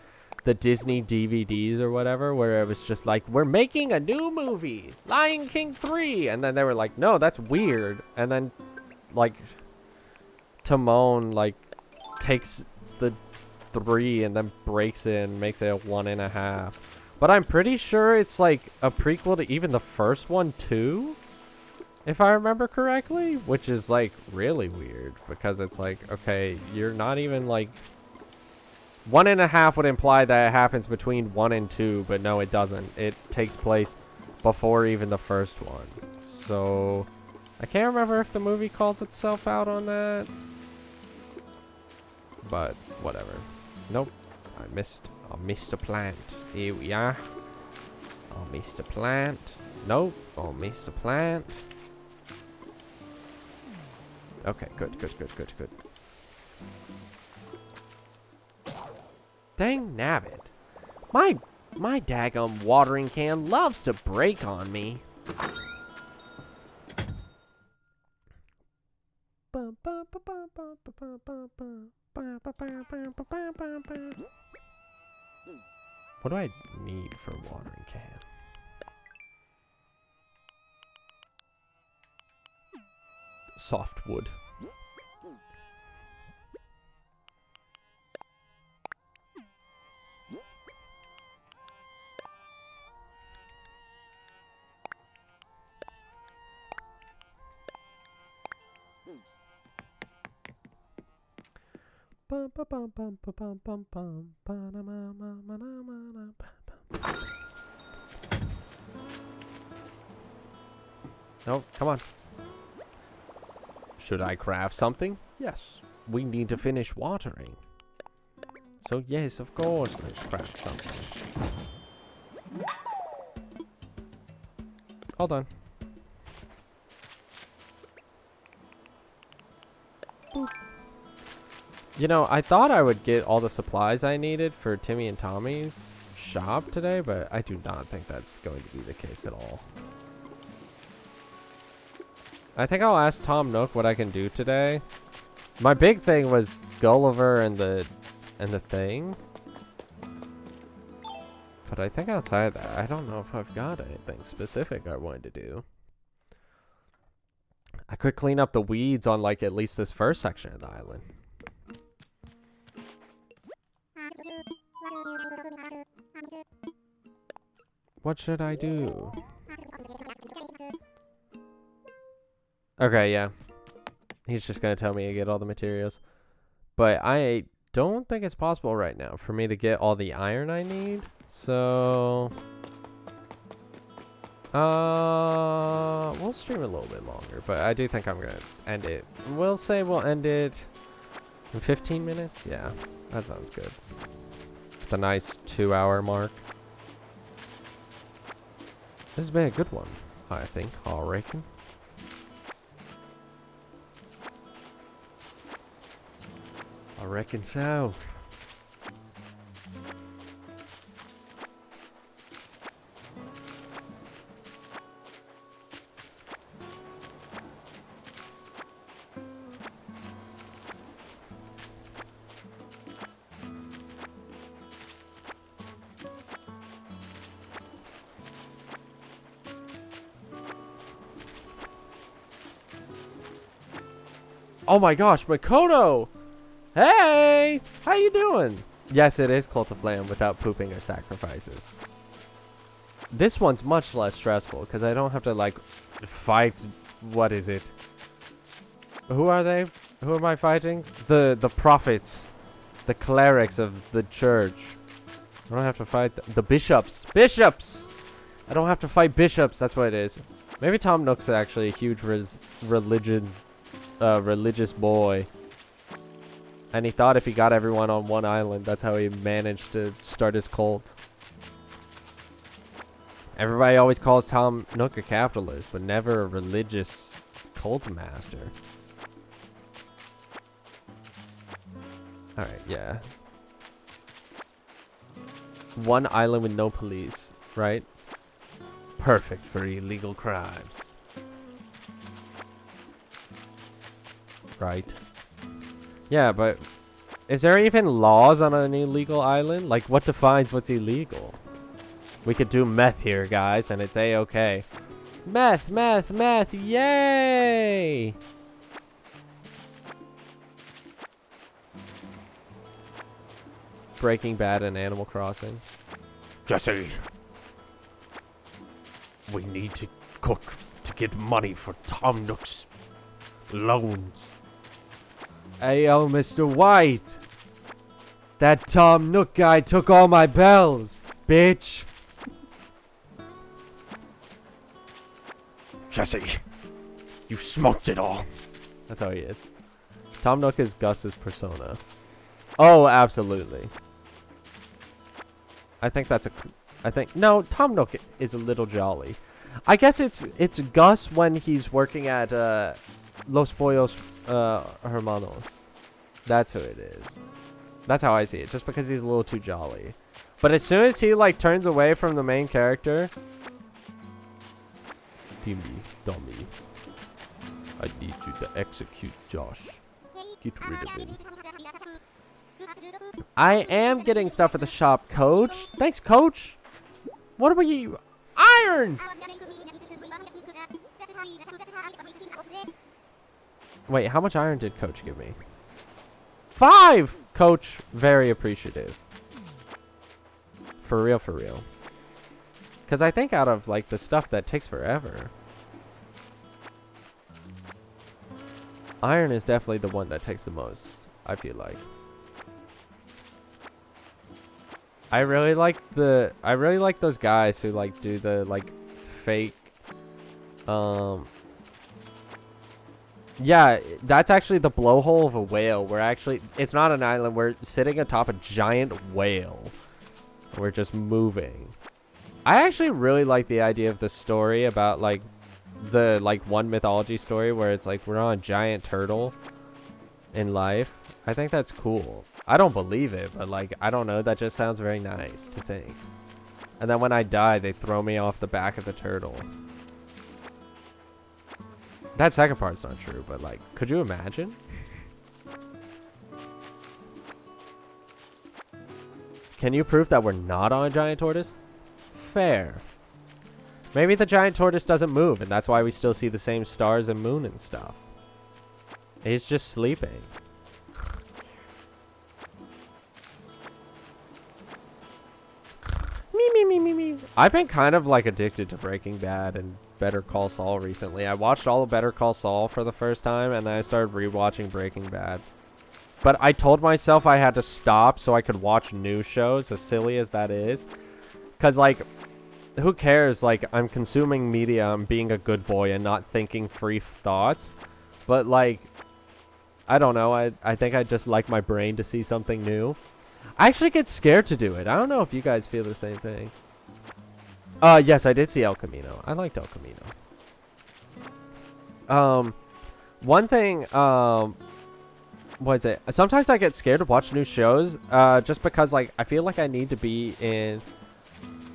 Speaker 1: the Disney DVDs or whatever, where it was just like, we're making a new movie, Lion King 3. And then they were like, no, that's weird. And then, like, Timon, like, takes the 3 and then breaks it and makes it a 1.5. But I'm pretty sure it's, like, a prequel to even the first one, too. If I remember correctly, which is like really weird because it's like, okay, you're not even like 1.5 would imply that it happens between 1 and 2, but no, it doesn't. It takes place before even the first one. So I can't remember if the movie calls itself out on that, but whatever. Nope, I missed a plant. Here we are. I missed a plant. Nope, I missed a plant. Okay, good. Dang nabbit. My daggum watering can loves to break on me. What do I need for a watering can? Softwood. No, come on. Should I craft something? Yes. We need to finish watering. So yes, of course, let's craft something. Hold on. Boop. You know, I thought I would get all the supplies I needed for Timmy and Tommy's shop today, but I do not think that's going to be the case at all. I think I'll ask Tom Nook what I can do today. My big thing was Gulliver and the thing. But I think outside that, I don't know if I've got anything specific I wanted to do. I could clean up the weeds on like at least this first section of the island. What should I do? Okay, yeah. He's just gonna tell me to get all the materials. But I don't think it's possible right now for me to get all the iron I need. So we'll stream a little bit longer, but I do think I'm gonna end it. We'll say we'll end it in 15 minutes. Yeah, that sounds good. The nice 2-hour mark. This has been a good one, I think. I reckon. I reckon so. Oh my gosh, Makoto! Hey! How you doing? Yes, it is Cult of Lamb without pooping or sacrifices. This one's much less stressful because I don't have to like fight. What is it? Who are they? Who am I fighting? The prophets, the clerics of the church. I don't have to fight the bishops. Bishops! I don't have to fight bishops. That's what it is. Maybe Tom Nook's actually a huge religious boy. And he thought if he got everyone on one island, that's how he managed to start his cult. Everybody always calls Tom Nook a capitalist, but never a religious cult master. Alright, yeah. One island with no police, right? Perfect for illegal crimes. Right. Yeah, but is there even laws on an illegal island? Like, what defines what's illegal? We could do meth here, guys, and it's a-okay. Meth, meth, meth, yay! Breaking Bad and Animal Crossing. Jesse! We need to cook to get money for Tom Nook's loans. Ayo, Mr. White. That Tom Nook guy took all my bells, bitch. Jesse, you smoked it all. That's how he is. Tom Nook is Gus's persona. Oh, absolutely. No, Tom Nook is a little jolly. I guess it's Gus when he's working at Los Pollos Hermanos. That's who it is. That's how I see it, just because he's a little too jolly. But as soon as he like turns away from the main character, Timmy, dummy, I need you to execute Josh. Get rid of him. I am getting stuff at the shop, Coach. Thanks, Coach. What are you? Iron! Wait, how much iron did Coach give me? 5! Coach, very appreciative. For real, for real. Because I think out of, like, the stuff that takes forever. Iron is definitely the one that takes the most, I feel like. I really like those guys who like do the like fake yeah, that's actually the blowhole of a whale. We're actually, it's not an island, we're sitting atop a giant whale. We're just moving. I actually really like the idea of the story about like the like one mythology story where it's like we're on a giant turtle in life. I think that's cool. I don't believe it, but like I don't know, that just sounds very nice to think. And then when I die, they throw me off the back of the turtle. That second part's not true, but like, could you imagine? Can you prove that we're not on a giant tortoise? Fair. Maybe the giant tortoise doesn't move, and that's why we still see the same stars and moon and stuff. He's just sleeping. Me. I've been kind of like addicted to Breaking Bad and Better Call Saul recently. I watched all of Better Call Saul for the first time, and then I started rewatching Breaking Bad. But I told myself I had to stop so I could watch new shows, as silly as that is. Because, like, who cares? Like, I'm consuming media, I'm being a good boy and not thinking free thoughts. But, like, I don't know. I think I just like my brain to see something new. I actually get scared to do it. I don't know if you guys feel the same thing. Yes, I did see El Camino. I liked El Camino. One thing, what is it? Sometimes I get scared to watch new shows, just because, like, I feel like I need to be in...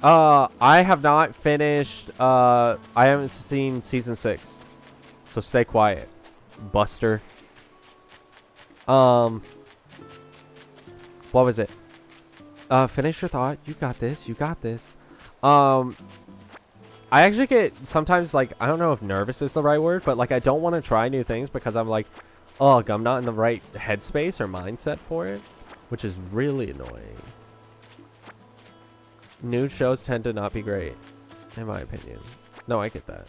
Speaker 1: I have not finished, I haven't seen season 6. So stay quiet, Buster. What was it? Finish your thought. You got this. You got this. I actually get sometimes, like, I don't know if nervous is the right word, but like I don't want to try new things because I'm like, ugh, I'm not in the right headspace or mindset for it, which is really annoying. New shows tend to not be great, in my opinion. No, I get that.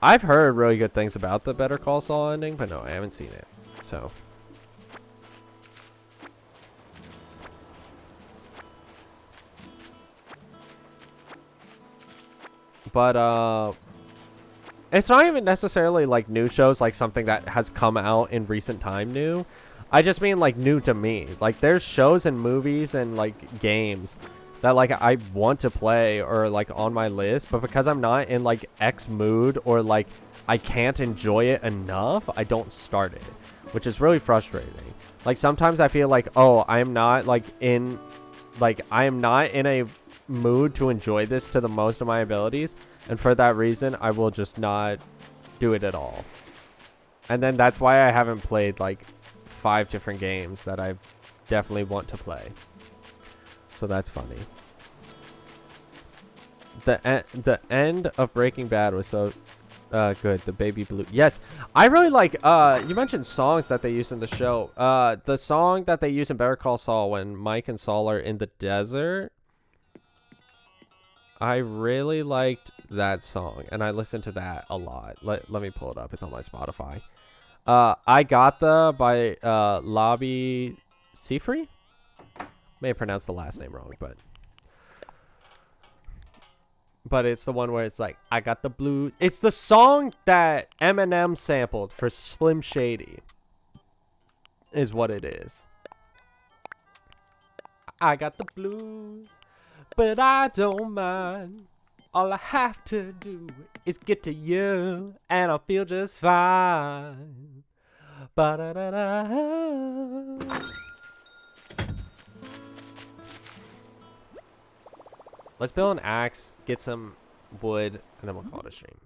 Speaker 1: I've heard really good things about the Better Call Saul ending, but no, I haven't seen it. So. But, it's not even necessarily like new shows, like something that has come out in recent time new. I just mean like new to me. Like there's shows and movies and like games that like I want to play or like on my list, but because I'm not in like X mood or like I can't enjoy it enough, I don't start it, which is really frustrating. Like sometimes I feel like, oh, I am not in a mood to enjoy this to the most of my abilities, and for that reason I will just not do it at all. And then that's why I haven't played like 5 different games that I definitely want to play. So that's funny. The end of Breaking Bad was so good. The baby blue. Yes, I really like. You mentioned songs that they use in the show. The song that they use in Better Call Saul when Mike and Saul are in the desert. I really liked that song, and I listened to that a lot. Let me pull it up. It's on my Spotify. I Got The by Lobby Seafree. May have pronounced the last name wrong, but it's the one where it's like, I got the blues. It's the song that Eminem sampled for Slim Shady is what it is. I got the blues, but I don't mind. All I have to do is get to you, and I'll feel just fine. Ba-da-da-da. Let's build an axe, get some wood, and then we'll call it a stream.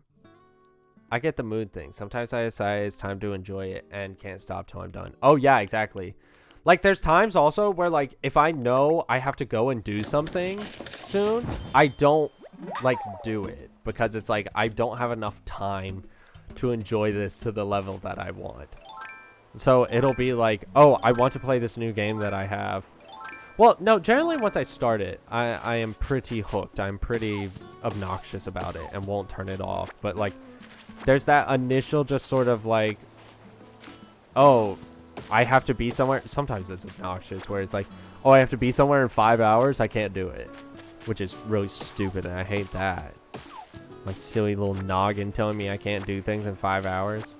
Speaker 1: I get the mood thing. Sometimes I decide it's time to enjoy it and can't stop till I'm done. Oh, yeah, exactly. Like, there's times also where, like, if I know I have to go and do something soon, I don't, like, do it. Because it's like, I don't have enough time to enjoy this to the level that I want. So, it'll be like, oh, I want to play this new game that I have. Well, no, generally once I start it, I am pretty hooked. I'm pretty obnoxious about it and won't turn it off. But, like, there's that initial just sort of, like, oh, I have to be somewhere. Sometimes it's obnoxious where it's like, oh, I have to be somewhere in 5 hours. I can't do it, which is really stupid, and I hate that. My silly little noggin telling me I can't do things in 5 hours.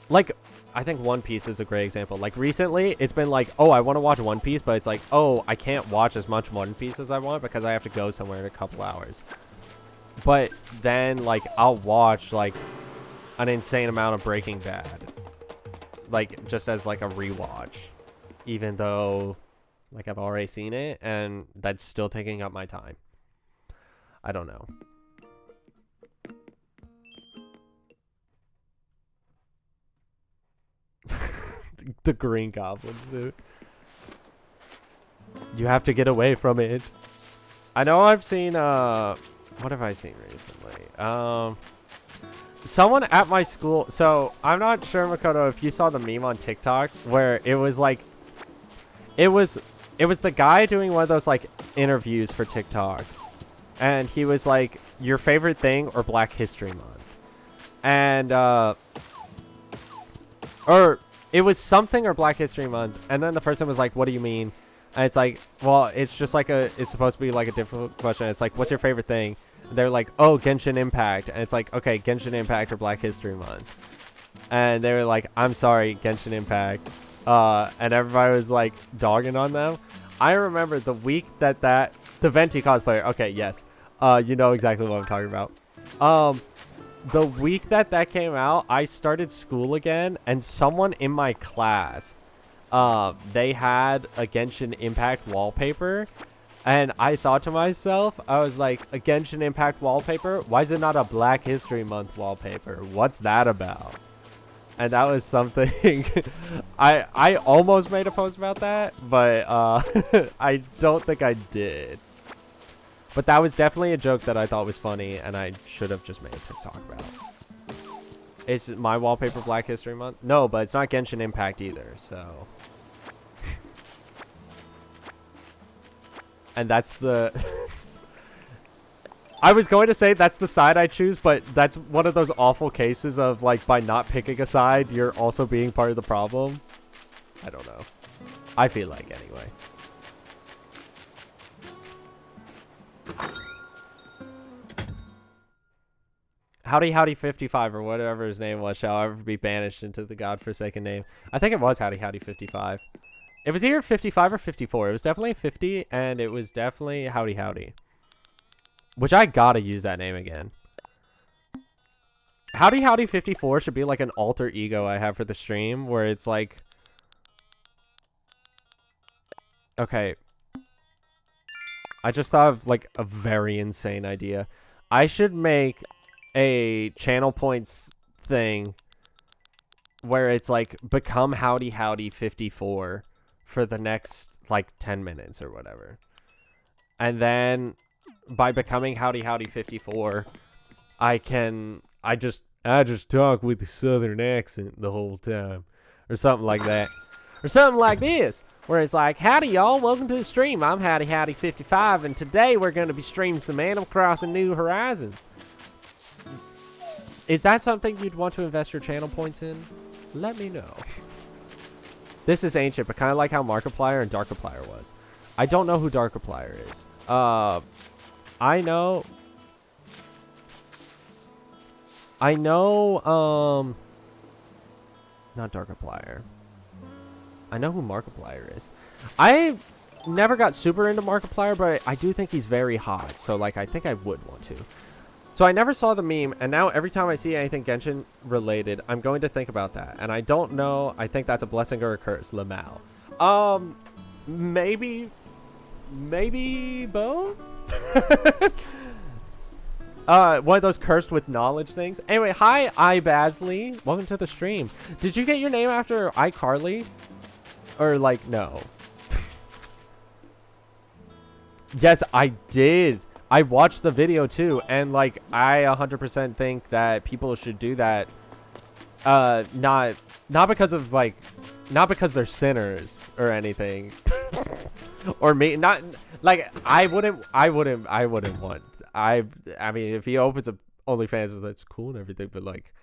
Speaker 1: Like, I think One Piece is a great example. Like, recently, it's been like, oh, I want to watch One Piece, but it's like, oh, I can't watch as much One Piece as I want because I have to go somewhere in a couple hours. But then, like, I'll watch, like, an insane amount of Breaking Bad. Like, just as, like, a rewatch. Even though, like, I've already seen it, and that's still taking up my time. I don't know. The Green Goblin suit. You have to get away from it. I know I've seen, what have I seen recently? Someone at my school, so I'm not sure, Makoto, if you saw the meme on TikTok where it was like, it was the guy doing one of those like interviews for TikTok, and he was like, your favorite thing or Black History Month, and or it was something or Black History Month, and then the person was like, what do you mean? And it's like, well, it's just like it's supposed to be like a difficult question. It's like, what's your favorite thing? And they're like, oh, Genshin Impact. And it's like, okay, Genshin Impact or Black History Month. And they were like, I'm sorry, Genshin Impact. And everybody was like dogging on them. I remember the week that the Venti cosplayer. Okay, yes. You know exactly what I'm talking about. The week that came out, I started school again, and someone in my class, they had a Genshin Impact wallpaper, and I thought to myself, I was like, a Genshin Impact wallpaper? Why is it not a Black History Month wallpaper? What's that about? And that was something I almost made a post about that, but I don't think I did. But that was definitely a joke that I thought was funny, and I should have just made a TikTok about. Is my wallpaper Black History Month? No, but it's not Genshin Impact either, so. And that's the... I was going to say that's the side I choose, but that's one of those awful cases of, like, by not picking a side, you're also being part of the problem. I don't know. I feel like, anyway. Howdy 55 or whatever his name was shall ever be banished into the godforsaken name. I think it was Howdy 55. It was either 55 or 54. It was definitely 50, and it was definitely Howdy. Which I gotta use that name again. Howdy 54 should be like an alter ego I have for the stream, where it's like... Okay. I just thought of like a very insane idea. I should make a channel points thing where it's like become Howdy 54 for the next like 10 minutes or whatever. And then by becoming Howdy 54, I just talk with a southern accent the whole time or something like that. Or something like this, where it's like, howdy y'all, welcome to the stream. I'm Howdy 55, and today we're going to be streaming some Animal Crossing New Horizons. Is that something you'd want to invest your channel points in? Let me know. This is ancient, but kind of like how Markiplier and Darkiplier was. I don't know who Darkiplier is. I know, not Darkiplier. I know who Markiplier is. I never got super into Markiplier, but I do think he's very hot. So, like, I think I would want to. So I never saw the meme, and now every time I see anything Genshin related, I'm going to think about that. And I don't know. I think that's a blessing or a curse. Lamau. Maybe both? One of those cursed with knowledge things. Anyway, hi, iBasley. Welcome to the stream. Did you get your name after iCarly? Or, like, no. Yes, I did. I watched the video, too. And, like, I 100% think that people should do that. Not Not because of like, not because they're sinners or anything. Or me, not like I wouldn't want. I mean, if he opens up OnlyFans, that's cool and everything, but like,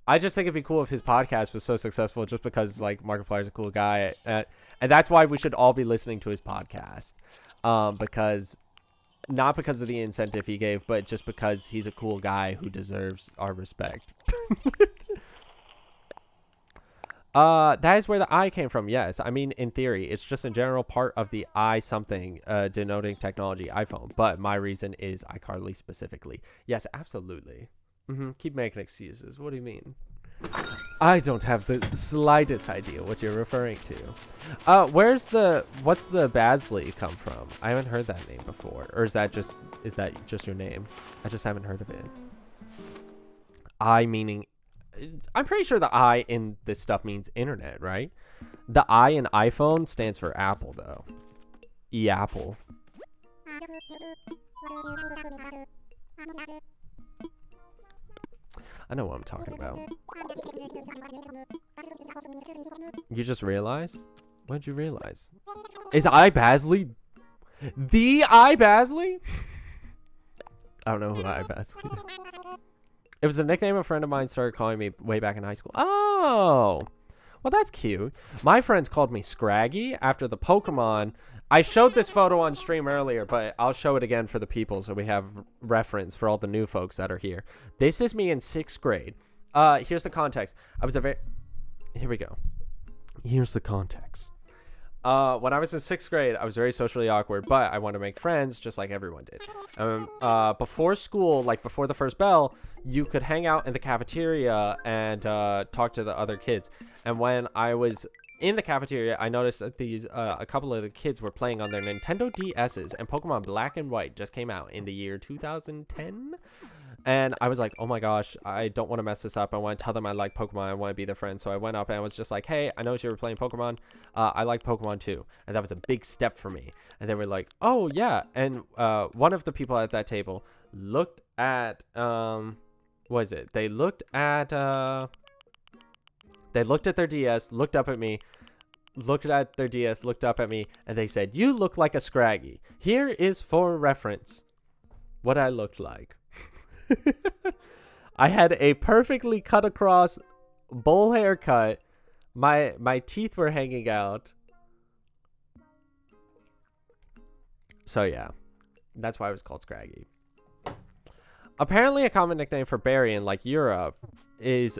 Speaker 1: I just think it'd be cool if his podcast was so successful just because like Markiplier's a cool guy, and that's why we should all be listening to his podcast, because not because of the incentive he gave, but just because he's a cool guy who deserves our respect. That is where the I came from. Yes, I mean, in theory, it's just a general part of the I something, denoting technology, iPhone. But my reason is iCarly specifically. Yes, absolutely. Keep making excuses. What do you mean? I don't have the slightest idea what you're referring to. What's the Basley come from? I haven't heard that name before. Or is that just your name? I just haven't heard of it. I meaning, I'm pretty sure the I in this stuff means internet, right? The I in iPhone stands for Apple, though. Apple. I know what I'm talking about. You just realized? What did you realize? Is I Basley the I Basley? I don't know who I Basley is. It was a nickname a friend of mine started calling me way back in high school. Oh, well, that's cute. My friends called me Scraggy after the Pokemon. I showed this photo on stream earlier, but I'll show it again for the people so we have reference for all the new folks that are here. This is me in 6th grade. Here's the context. Here we go. Here's the context. When I was in 6th grade, I was very socially awkward, but I wanted to make friends just like everyone did. Before school, like before the first bell, you could hang out in the cafeteria and talk to the other kids. And when I was in the cafeteria, I noticed that a couple of the kids were playing on their Nintendo DSs, and Pokemon Black and White just came out in the year 2010. And I was like, oh my gosh, I don't want to mess this up. I want to tell them I like Pokemon. I want to be their friend. So I went up and I was just like, hey, I noticed you were playing Pokemon. I like Pokemon too. And that was a big step for me. And they were like, oh yeah. And one of the people at that table looked at, They looked at their DS, looked up at me, looked at their DS, looked up at me, and they said, you look like a Scraggy. Here is for reference what I looked like. I had a perfectly cut across bowl haircut. My teeth were hanging out. So yeah, that's why I was called Scraggy. Apparently a common nickname for Barry in like Europe is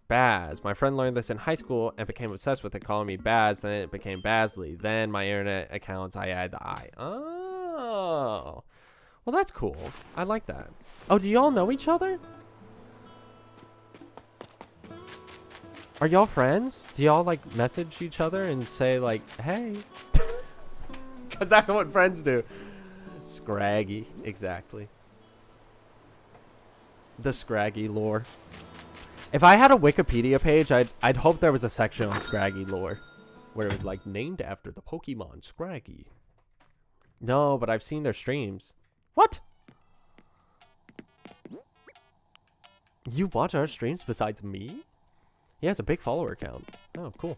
Speaker 1: Baz. My friend learned this in high school and became obsessed with it, calling me Baz. Then it became Basley. Then my internet accounts, I add the I. Oh, well, that's cool. I like that. Oh, do y'all know each other? Are y'all friends? Do y'all like message each other and say like, hey? Because that's what friends do. Scraggy, exactly. The Scraggy lore. If I had a Wikipedia page, I'd hope there was a section on Scraggy lore where it was like named after the Pokemon Scraggy. No, but I've seen their streams. What? You watch our streams besides me? He has a big follower count. Oh, cool.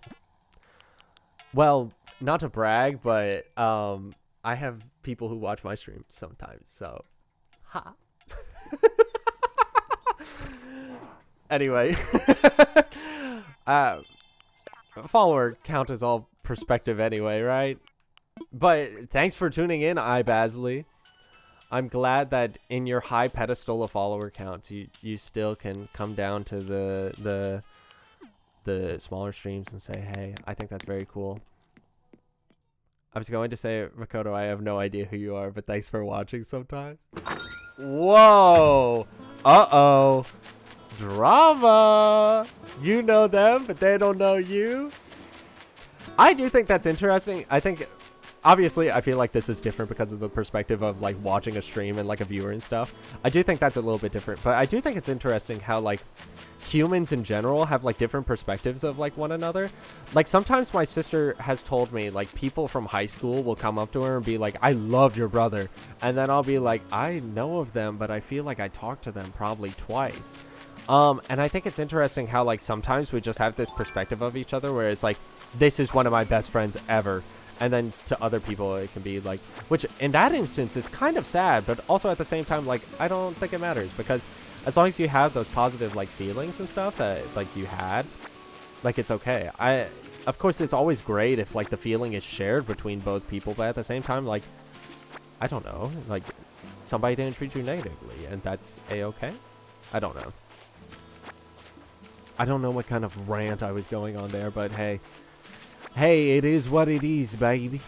Speaker 1: Well, not to brag, but I have people who watch my streams sometimes, so ha. Anyway, follower count is all perspective anyway, right? But thanks for tuning in, iBasley. I'm glad that in your high pedestal of follower counts, you still can come down to the smaller streams and say, hey, I think that's very cool. I was going to say, Makoto, I have no idea who you are, but thanks for watching sometimes. Whoa! Uh-oh. Drama! You know them, but they don't know you. I do think that's interesting. I think, obviously, I feel like this is different because of the perspective of, like, watching a stream and, like, a viewer and stuff. I do think that's a little bit different, but I do think it's interesting how, like, humans in general have, like, different perspectives of, like, one another. Like, sometimes my sister has told me, like, people from high school will come up to her and be like, I loved your brother. And then I'll be like, I know of them, but I feel like I talked to them probably twice. And I think it's interesting how, like, sometimes we just have this perspective of each other where it's like, this is one of my best friends ever. And then to other people, it can be like, which in that instance is kind of sad, but also at the same time, like, I don't think it matters because as long as you have those positive, like, feelings and stuff that, like, you had, like, it's okay. Of course, it's always great if, like, the feeling is shared between both people, but at the same time, like, I don't know, like, somebody didn't treat you negatively, and that's a-okay? I don't know. I don't know what kind of rant I was going on there, but hey. Hey, it is what it is, baby.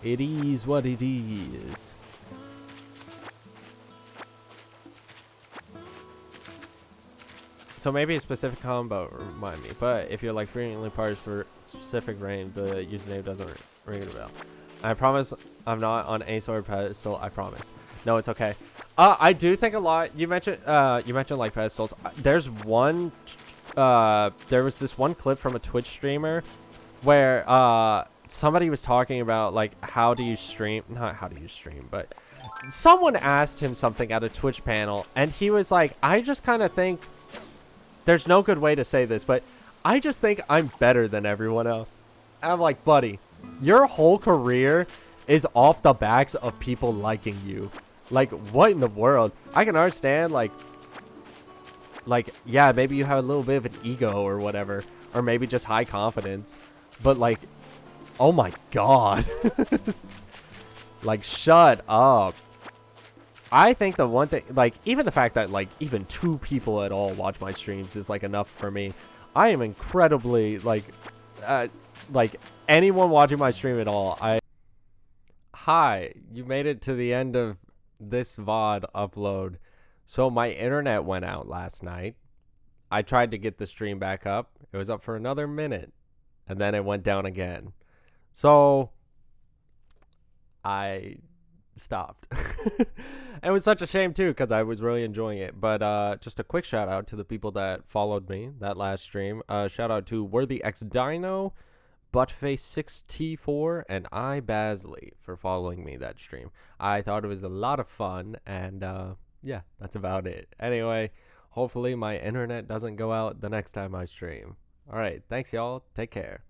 Speaker 1: It is what it is. So maybe a specific combo remind me, but if you're like frequently parts for specific range, the username doesn't ring a bell. I promise I'm not on a sword pedestal. I promise. No, it's okay. I do think a lot. You mentioned like pedestals. There's one. There was this one clip from a Twitch streamer where somebody was talking about like how do you stream, not how do you stream, but someone asked him something at a Twitch panel and he was like, I just kind of think there's no good way to say this, but I just think I'm better than everyone else. And I'm like, buddy, your whole career is off the backs of people liking you. Like, what in the world? I can understand, like, yeah, maybe you have a little bit of an ego or whatever, or maybe just high confidence. But, like, oh my god. Like, shut up. I think the one thing, like, even the fact that, like, even 2 people at all watch my streams is, like, enough for me. I am incredibly, like, anyone watching my stream at all, Hi, you made it to the end of this VOD upload. So my internet went out last night. I tried to get the stream back up. It was up for another minute. And then it went down again. So I stopped. It was such a shame too because I was really enjoying it. But just a quick shout out to the people that followed me that last stream. Shout out to Worthy X Dino, Buttface6T4, and I Basley for following me that stream. I thought it was a lot of fun, and yeah, that's about it. Anyway, hopefully my internet doesn't go out the next time I stream. All right, thanks y'all. Take care.